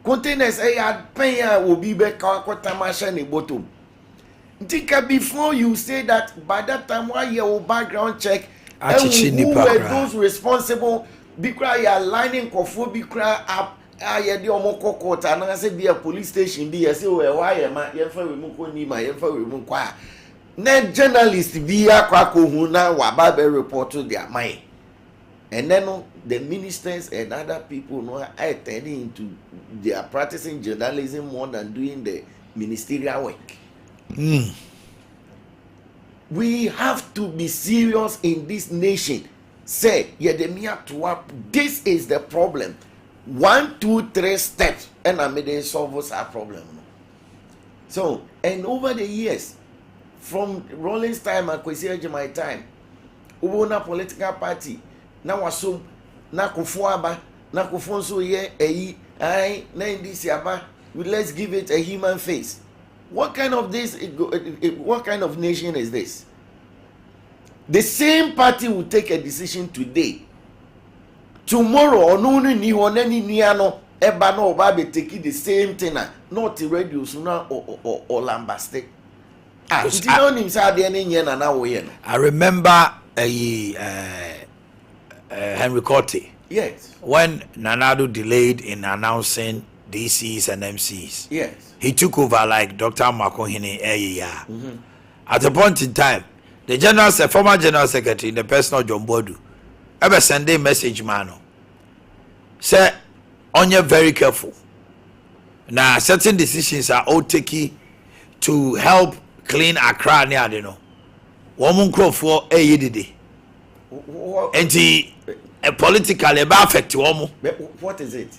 containers pay will be back bottom. Think before you say that by that time why your background check who were those responsible because you are lining kofu bikra up the omoko court and I say be a police station be say why am I we muko ni ma we muko na journalist bi akwa ko hu na wa ba be report to their mind And then the ministers and other people are turning into, they are practicing journalism more than doing the ministerial work. We have to be serious in this nation. Say, this is the problem. 1, 2, 3 steps, and I made solve our problem. So, and over the years, from Rollins time and Kwesi my time, Ubona political party, now assume na kufuaba, na kufonso ye I na this yaba, let's give it a human face. What kind of nation is this? The same party will take a decision today. Tomorrow, or no ni honeni niano, eba no babe take the same thing. Not radio sooner or lambaste. I remember Henry Cote. Yes. When Nanado delayed in announcing DCs and MCs. Yes. He took over like Dr. Omanhene Yaw. At a point in time, the former general secretary, the personal John Bodu, ever send a message, man. Say, on you very careful. Now, certain decisions are all taken to help clean Accra, you know. Woman crow for a yiddy. And he politically affect woman. What is it?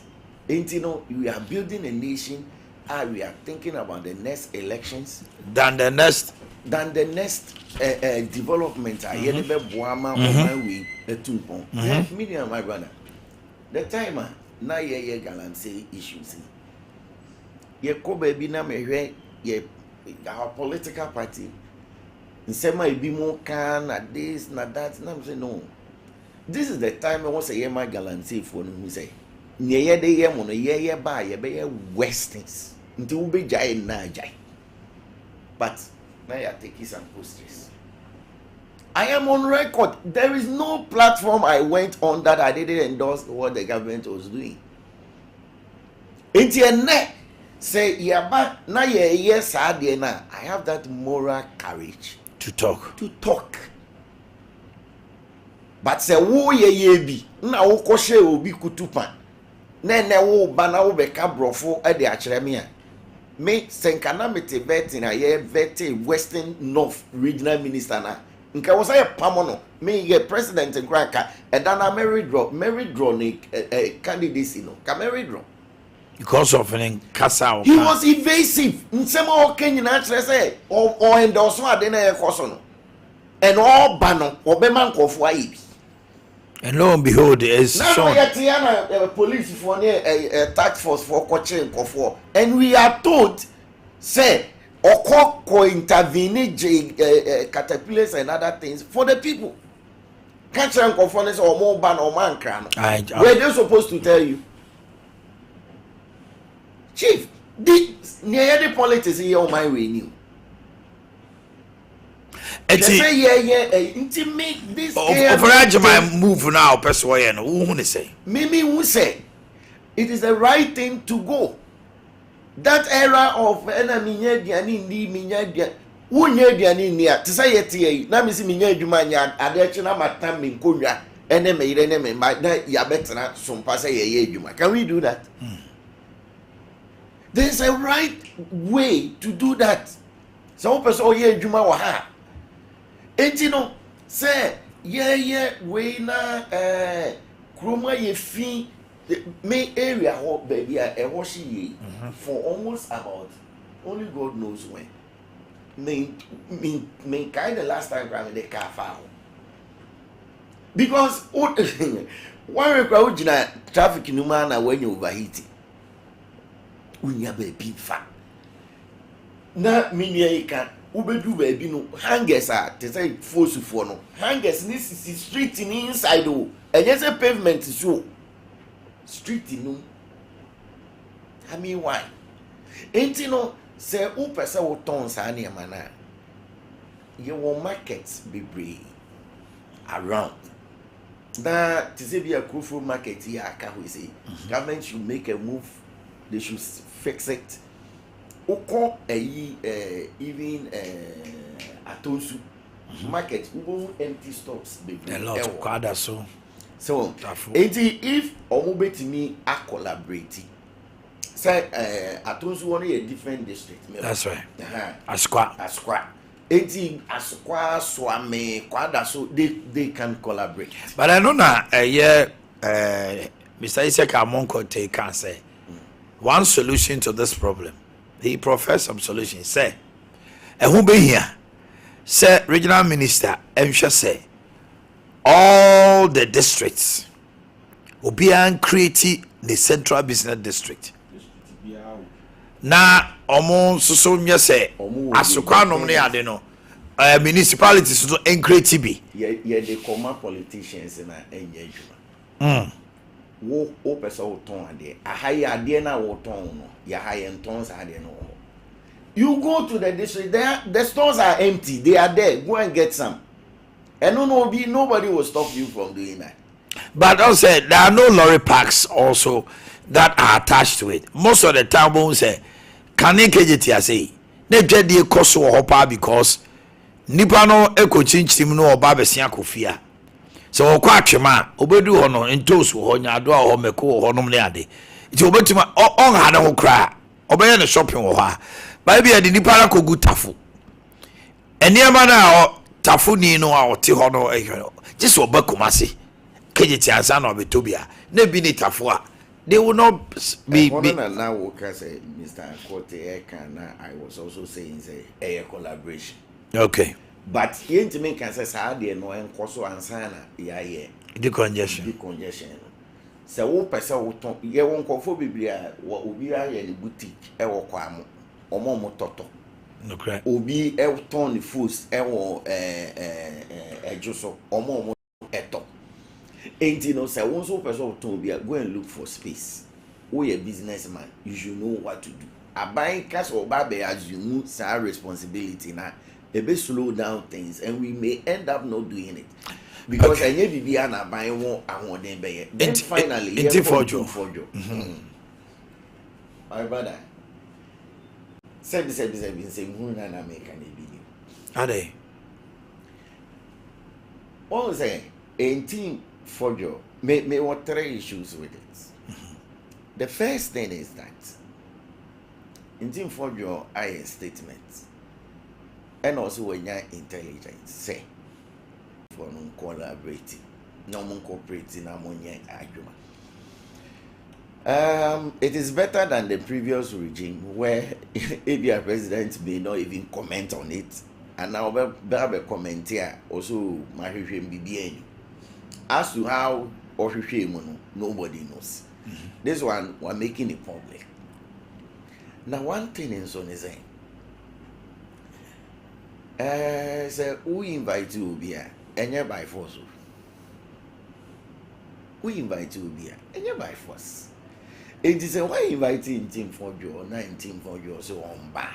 And you know, we are building a nation. We are thinking about the next elections. Than the next development. Medium, my brother. The time now ye gallant say issues. Ye ko baby na me ye our political party. Nsema ebi mo can na this na that. Na me say no. This is the time I want say ye my gallant say for no say. Nye de ye mo no ye ba ye be ye westings. Nti wo be jai na jai. But now you take some posters. I am on record. There is no platform I went on that I didn't endorse what the government was doing. Say yaba na ye yes I have that moral courage to talk. But say wo ye bi na wo koshe obi kutupa. Na wo ba na wo beka brofo e de akyere me a. Me senkana mete vetting a ye vetting Western North Regional Minister na. Nka was a pamono me ye president in Kraka and then a married draw ni candidacy no ka married draw because of an casa. He was evasive. Nsema okenyi na kire say o endorse ade na ye koso no and all bano obema nkofo ayi. And lo and behold, is shown. Now police for a task force for coaching nkofo and we are told say Okoko intervene caterpillars and other things for the people. Catch and conformance or more ban or man crown. Were they supposed to tell you? Chief, near the politics here on my way new. They say intimate this my move now, persuade who say. Mimi who say it is the right thing to go. That era of enemy diani ndi minya dia wonye diani ni a te say yete na me si minya adwuma nya ade na matam me nkonwa ene me yire ne me na ya betena sompa say ye adwuma. Can we do that? There is a right way to do that. Some person oh ye adwuma wa ha enti no say ye we na kroma ye fi me area hot baby a washi for almost about only God knows when. Me kind of last time grabbing the car foul. Because one crowd traffic in Umana when you overheating. When you have a big fat. Na mini can ubedu baby no hangers are to say force for no hangers this is street in inside oh and yes a pavement is so. Street in I mean why? Ain't you know say who person will turn sani mana your markets be brave around that to say be a crucial market here we say government should make a move, they should fix it. Oko even Atonsu market empty stocks be a lot of quadra so So if omubetimi a collaborate, say atonsu one a different district. That's right. Asqua. Asqua swame kwada, so they can collaborate. But I know now Mr. Isaac Amonko can say one solution to this problem. He professed some solutions. Say, and who be here? Say, regional minister, and say, all the districts will be creating the central business district. Now, almost so say, Asukwa nomne adeno, municipalities to create TB. Yeah, they come politicians in engagement. Wo pesa wo ton ade ahaya ade na wo ton no ya haya tons ade no. You go to the district there, the stores are empty, they are there, go and get some, and nobody will stop you from doing that. But also there are no lorry parks also that are attached to it. Most of the time won't say can you say ne dwede koso wo hopa because nipa no ekochinchin no oba besia kofia. So okwa atwema obedu ho no entos ho nyado a ho meko ho nom ne ade nti obetima on ha ne ho kra obeye ne shopping ho ha ba bia de nipa la kogu tafu eniema na tafu ni no a ote ho no ehwe just obakumase kejeti ansa na obetobia na bi ni tafu a they will not be now worker say Mr. Kote Ekana. I was also saying say a collaboration. Okay. But yentime can say saa de no enkoso ansana ya ye decongestion se wo pese wo ton ye won kofo biblia wo obi aye ni boutique e wo kwa mo omo toto okay obi e ton ni foods e wo ejuso omo eto enti no se won so pese wo ton obi go and look for space. Wo ye businessman, you should know what to do. Abai kas oba be assume sa responsibility na ebe slow down things and we may end up not doing it because enye bibia na ban won ahoden be ye then finally it's for you. My brother said say hu na na make an ebi ade what say 18 for you may what three issues with it. The first thing is that 18 for your I statement. And also when you're intelligent, say for non collaborating, no more cooperating among your argument. It is better than the previous regime where Abia president may not even comment on it, and now be comment here also BBN. As to how or nobody knows. This one we're making it public. Now one thing in son is saying. Say we invite you here, and you by force. We invite you here, and you by force. It is why inviting team for you, 19 for you, so on bar.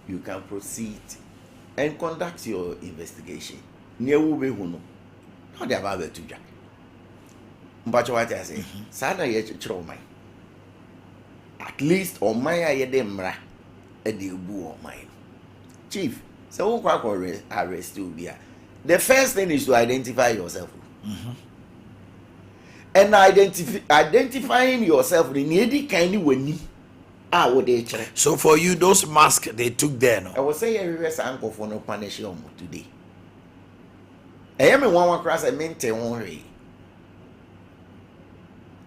You can proceed and conduct your investigation. Near Ube Huno, not the about to Jack. But what I say, Sana yet throw mine. At least on my ayedemra, a deal boo on mine. Chief, so who arrest you here? The first thing is to identify yourself. And identifying yourself in any kind of way. So for you, those masks they took there, no? I was saying everywhere uncle for no punishment today. I am in one class I meant to worry.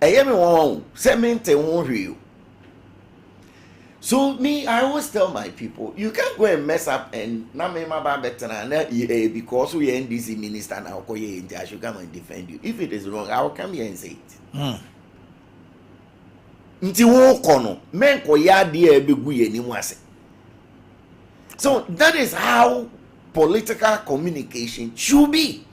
I am in one meant to worry. So me, I always tell my people, you can't go and mess up and not make my better because we are NDC minister and I'll call you in. I should come and defend you. If it is wrong, I will come here and say it. So that is how political communication should be.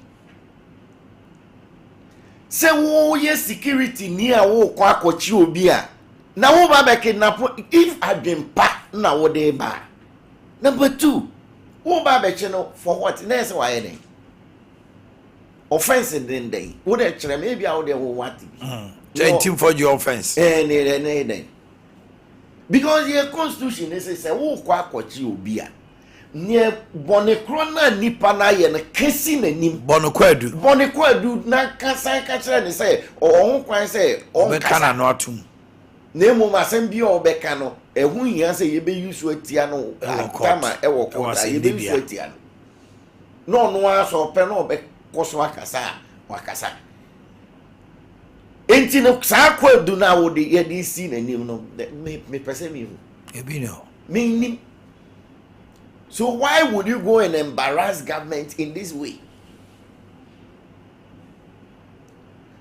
Say, oh yes, security near kwa obia. Now, if I've been packed, now what they buy. Number 2, for what? That's why any offense in the day. Would actually maybe out there will want to for your offense. Because your constitution is say, oh, quack what you be. near Bonecrona Nipana and kissing a nim Bonequadu, na Kasa and say, or on say, or Becana not to Nemo Masembi or Becano, a wing answer you be used with Tiano, Kama, Ewo, you be used with Tiano. No, no, so Penobe, Coswakasa, Wakasa. Ain't no Sako do now the Eddie scene and you know, me perceive you. Meaning. So why would you go and embarrass government in this way?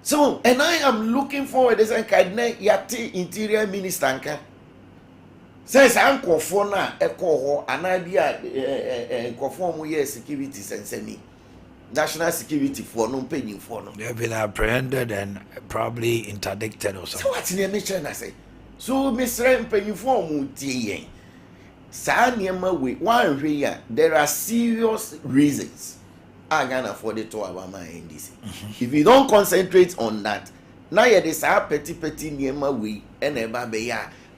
So, and I am looking forward to say, Yati Interior Minister says, Uncle Fona, Echo, an idea, conform with security and semi national security for no paying for no. They have been apprehended and probably interdicted or something. So, what's in the mission? I say, so Mr. Paying for Muti. There are serious reasons I can afford it to our mind. If you don't concentrate on that, now it is a petty near we and a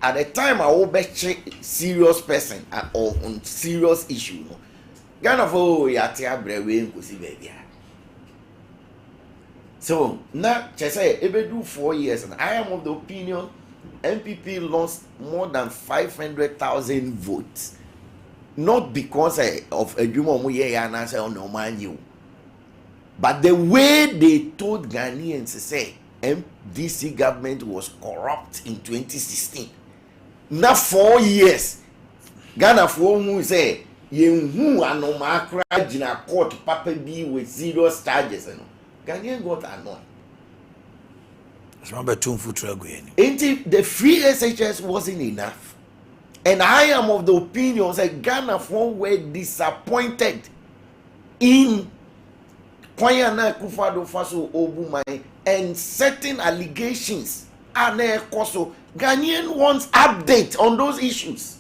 at the time I will bet serious person or on serious issue. Ghana for yatia brewe nkosi baby. So now just say every do 4 years and I am of the opinion MPP lost more than 500,000 votes, not because of a Jumomuye and answer on Omanhene Yaw, but the way they told Ghanaians to say MDC government was corrupt in 2016. Now 4 years, Ghana for who say Yehu anomakra jina court papa B with serious charges, Ghanaian got annoyed. The free SHS wasn't enough. And I am of the opinion that Ghana were disappointed in Kwayana Kufado Faso Obumai and certain allegations. Ghanaian wants update on those issues.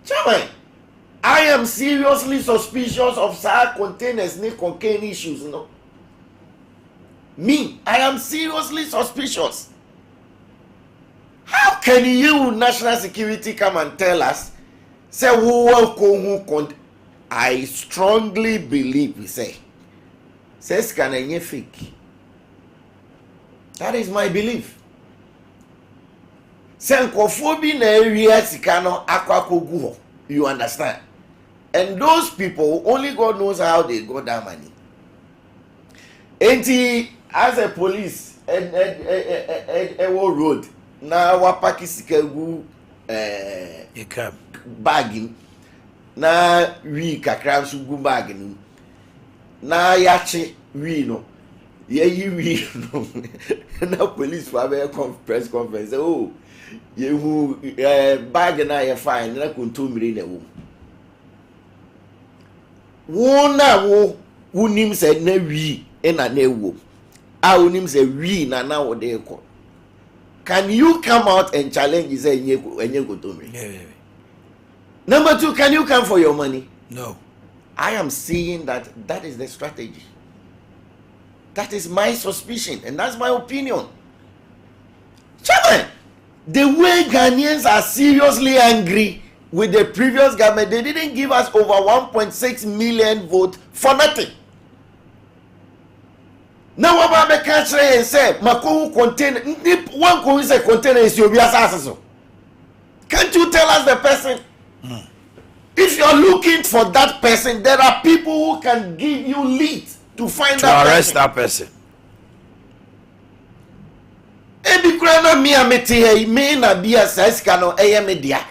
Chairman, I am seriously suspicious of SAR containers may contain issues, Me, I am seriously suspicious. How can you, national security, come and tell us? Say, I strongly believe, we say, says can fake. That is my belief. You understand? And those people, only God knows how they got that money. As a police and road na wapaki sikagu bagging na we kakra sugu bagging na yache we no ye we no na police for a press conference oh ye who bag na ye fine na kuntumiri na wo na wo unim se na we na ewo Aunim say we na now they call. Can you come out and challenge and say Number 2, can you come for your money? No. I am seeing that is the strategy. That is my suspicion and that's my opinion. Chairman, the way Ghanaians are seriously angry with the previous government, they didn't give us over 1.6 million votes for nothing. Now what about the and say Makohu container one could say container is your so. Can't you tell us the person? If you're looking for that person, there are people who can give you lead to find that arrest that person. Ebi krana mi amete me na bia size kano media.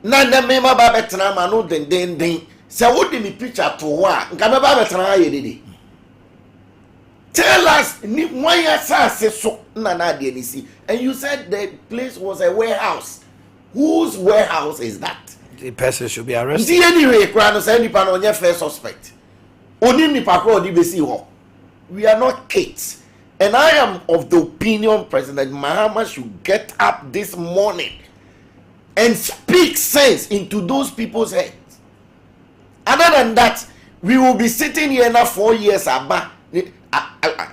Na na me ma ba betena ma no den. Se wo de mi picture to wa, nka me ba betena ye dede. Tell us, and you said the place was a warehouse. Whose warehouse is that? The person should be arrested. Anyway, first suspect. We are not kids. And I am of the opinion President Mahama should get up this morning and speak sense into those people's heads. Other than that, we will be sitting here now 4 years about.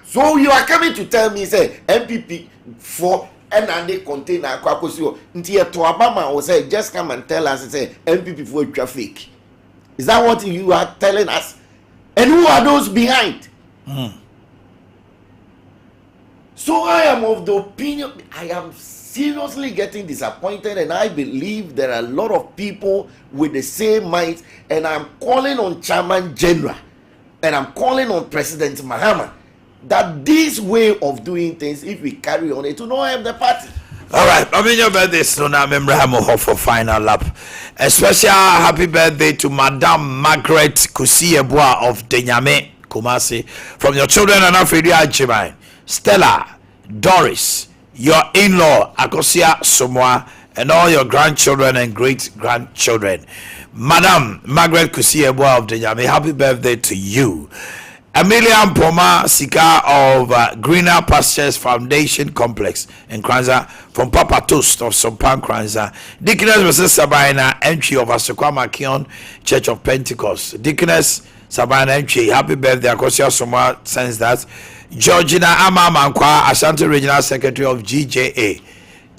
So you are coming to tell me say MPP for and they contain Kwakosio. Ntia to Obama will say just come and tell us say MPP for traffic. Is that what you are telling us? And who are those behind? So I am of the opinion, I am seriously getting disappointed, and I believe there are a lot of people with the same minds, and I'm calling on Chairman General and I'm calling on President Mahama that this way of doing things, if we carry on, it will not help the party. All right, I mean your birthday, so now remember for final lap. A special happy birthday to Madame Margaret Kusiebwa of Denyame Kumasi, from your children and Afridi Ajimai, Stella, Doris, your in-law Akosia Somwa, and all your grandchildren and great-grandchildren. Madame Margaret Kusiebwa of Denyame, happy birthday to you. Amelia Mpoma Sika of Greener Pastures Foundation Complex in Kranza, from Papa Toast of Sompa Kranza. Deaconess Mrs. Sabina entry of Asokwama Kion Church of Pentecost. Deaconess Sabina entry, happy birthday. Akosia Soma sends that. Georgina Amamankwa, Ashanti Regional Secretary of GJA.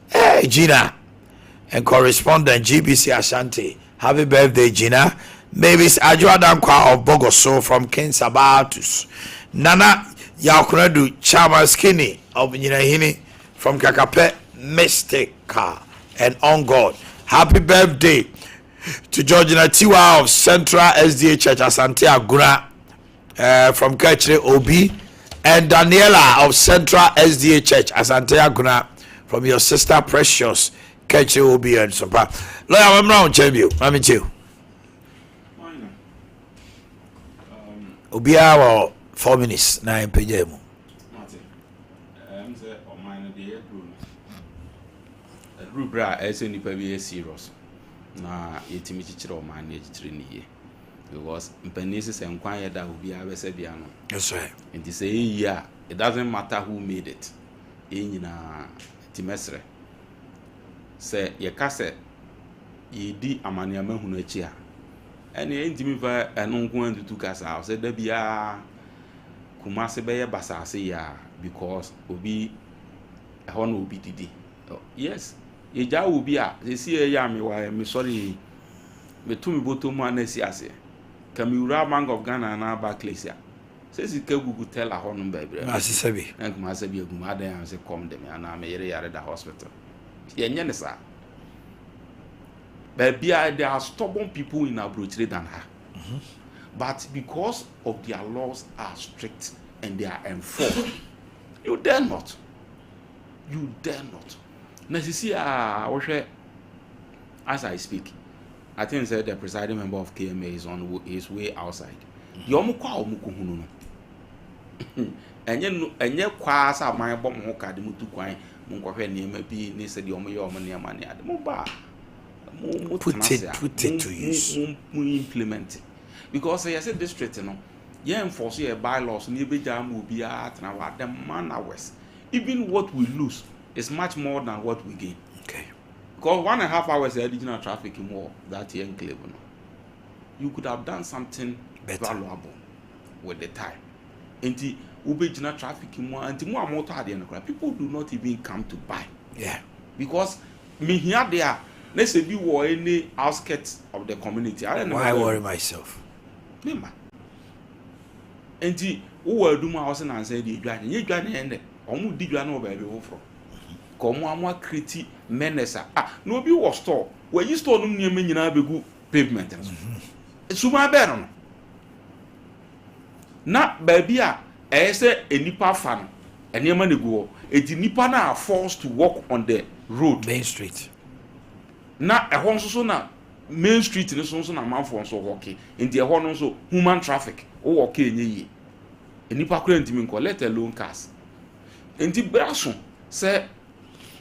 Hey, Gina. And correspondent GBC Ashanti. Happy birthday, Gina. Mavis Ajuadankwa of Bogoso from King Sabatus. Nana Yakuredu Chama Skinny of Nyinahini from Kakape Mystica and On God. Happy birthday to Georgina Tiwa of Central SDA Church Asante Aguna from Kachre Obi, and Daniela of Central SDA Church Asante Aguna from your sister Precious Kachre Obi and Sompa. Lawyer, I'm around Champion. Let me tell you. Obia wa 4 minutes na MPJ mu. Say Omanhene Yaw rubra ese nipa bi serious na yetimi chichire Omanhene chichire niye, because mpanisi se nkwan yeda obia bese bia no. Yes right. And say yeah, it doesn't matter who made it. Enyina timesre se ye kase yedi amaniama hunu achi a ene intimi va enonko antutu kasa say da bia Kumasi beye basase ya, because obi ehon obi didi. Yes, ye ja obi a see ya me wa me sorry me to me boto mu anasi ase Kamura Bank of Ghana na Barclays ya says it Google tell a honum baby Asisabi and Kumasabi Gumada and say come them and me yare the hospital ye nyene sa baby there are stubborn people in Abuja than her. But because of their laws are strict and they are enforced, you dare not. You dare not. Now you see, as I speak, I think that the presiding member of KMA is on his way outside. And you quas are my bomb who card mutu quine, Munkofe, ni said your money at the mobile. Put it to use. Implement it. Because I said this straight, you know, you enforce your bylaws, and you be jam will be at now the man hours. Even what we lose is much more than what we gain. Okay. Because 1.5 hours additional traffic more that year in Cleveland. You could have done something better, valuable with the time. And the Ubejina traffic more and more motor at the end of people do not even come to buy. Yeah. Because me here there, let's say we were in the outskirts of the community. I don't know. Why worry myself? Remember, and the who do my house and say the Johnny, you Johnny, and almost did you know baby over. Come on, more criti menesa. Ah, no be was store where you store them near me in a big pavement. It's my better. Not baby, I say a nipa fan, and your money go. It's nipa now forced to walk on the road, Main Street. Na ehon so na Main Street ni so na manfo so walking in the ehon so human traffic o walk enye yi enipa kura ntimi nko let alone cars enti braso se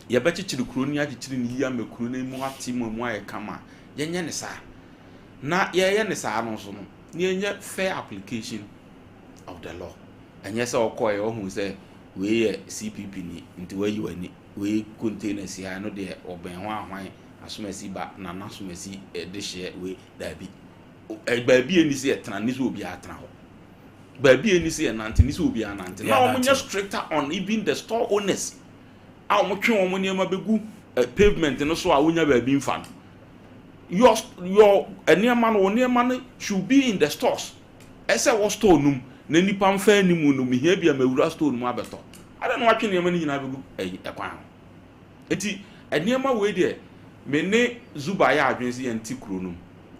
ye be chichiri kuro ni achichiri ni ya mekuro na mu ati mu aye kama yenye ne sa na ye ne sa no so no ni yenye fair application of the law enye se okoye ohun se we ye CPP ni nti we yi wani we containers ya no de oben ho ahwan asumasi ba na nasumasi de share we dabi baabi eni se etna ni so obi atna ho baabi eni se enante ni so obi anante na omunya stricter on even the store owners a omotwe omoniema begu pavement no so a wonya baabi mfa your man should be in the stores. Ese was store num na nipa mfa ni mu no me hia bia mawura store num abeto. I don't know what you name nyina begu ekwan. Eti eniema we de me ne zuba ya adwense ye nti kuro num.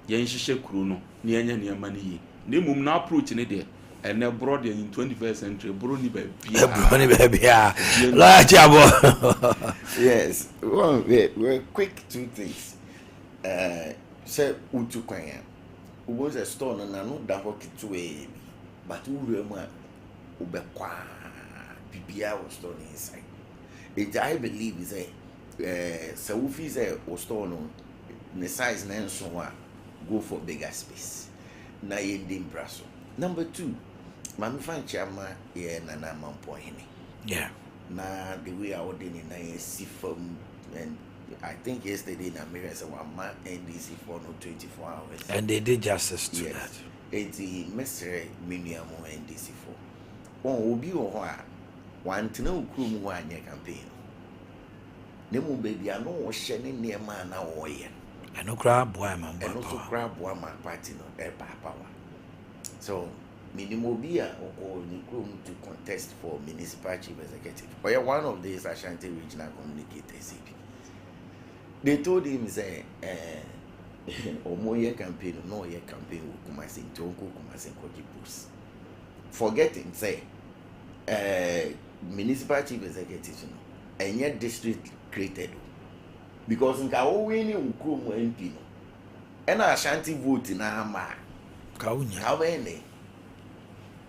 Ye nhihye kuro no na enya niema ne yi. Na mum na approach ne de ene broad in 21st century bro ni ba bia. Bro ni ba bia. La chabo. Yes. Well, we're quick two things. Say utu kwanya. Was a store na no da ho kitwe but we ma ubekwa bibia was store inside it. I believe is so ufi say o store no the size na so go for bigger space na yending braso. Number 2, mami fan chama ye na Omanhene. Yeah, na the way I would in na see from. And I think yesterday in America said one man NDC for no 24 hours. And they did justice to yes. that. It's the mystery minimum NDC for. Oh, Obi or one to know crew one year campaign. Nemo baby, I know what's shining near man now or yen. And no crab boy man. And also crab one man party no air power. So minimum beer or room to contest for municipal chief executive. Or one of these Ashanti regional communicators. They told him say Omoye campaign no ye campaign Kumasi Tonko Kumasi Koji Post. Forgetting say municipal chief executive no and yet district created because nka o win Ukrum MP no and Ashanti vote na ama Kaunya. How many?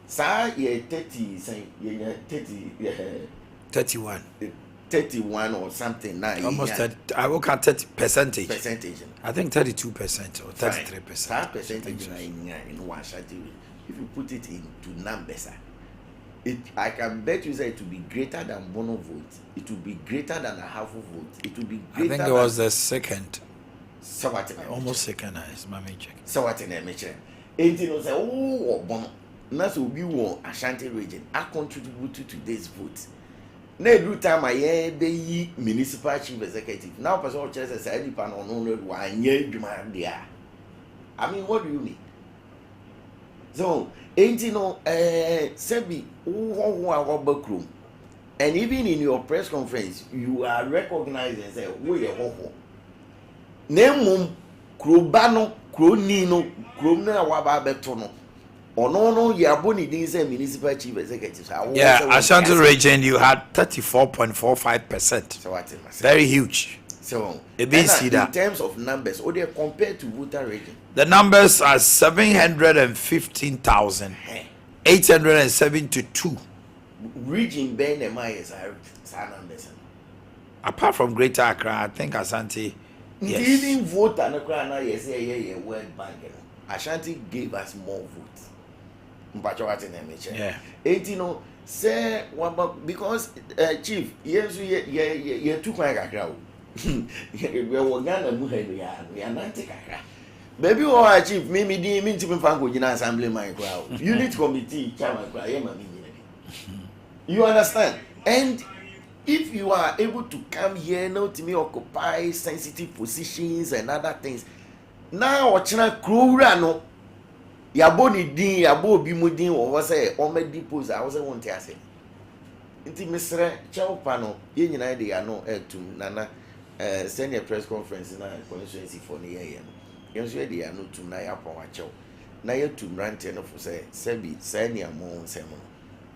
Sa ye 30 say ye 31. 31 or something now. Almost 30, I work at 30 percentage. I think 32% or 33%. That percentage in Washington, if you put it into numbers, I can bet you say it will be greater than Bono vote. It will be greater than a half a vote. It will be greater. I think it was the second. Almost second as Mami check. So what in a measure? 18 say, oh, Bono. That's what we want Ashanti region. I contribute to this vote. Na every time I be municipal chief executive. Now person says say any pan on no one year demand there. I mean, what do you mean? So, ain't you know Sebi who and even in your press conference you are recognizing say we are ho. Name krobano kronino kromna wa ba beto no. No, you are born in municipal chief executive. Yeah, Ashanti region, you had 34.45%. So what? Very huge. So, in terms of numbers, or they compared to Vuta region, the numbers are 715,872. Region Ben and Myers are numbers. Apart from Greater Accra, I think Ashanti. Yes. Even vote and Accra, yes, World Bank. Ashanti gave us more votes. Yeah. You know, say because chief, yes, you took my crowd. We were Ghana we are not take a baby or chief, maybe the mean to be in assembly my crowd. Unit committee, you understand? And if you are able to come here now to me occupy sensitive positions and other things, now China crew no. Yabo ni din yabo bi mu din wo say o ma depose I was want to say nti mesre chawpa no ye nyina de ya no etum nana senior press conference na constituency for ne ye no yenso de ya no tum na ya pon wa chaw na ye tum rante no for say sebi senior mo nsem no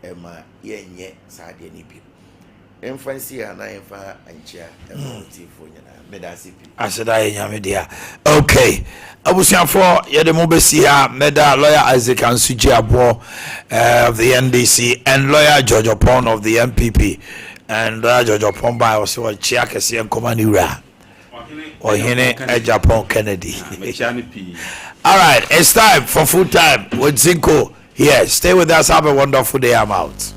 e ma ye nye sa de ni bi emfansi ya na emfa anchia e mo ti fo nyina medasipi aseda ye nyame dia. Okay, abusiafo ye de mo besi ha meda lawyer Ade Akye Abia of the NDC and lawyer George Opon of the MPP and George Opon by also chia kese nkoma ni wura Omanhene Yaw Kennedy. All right, it's time for full time with Zinko. Here, stay with us. Have a wonderful day. I'm out.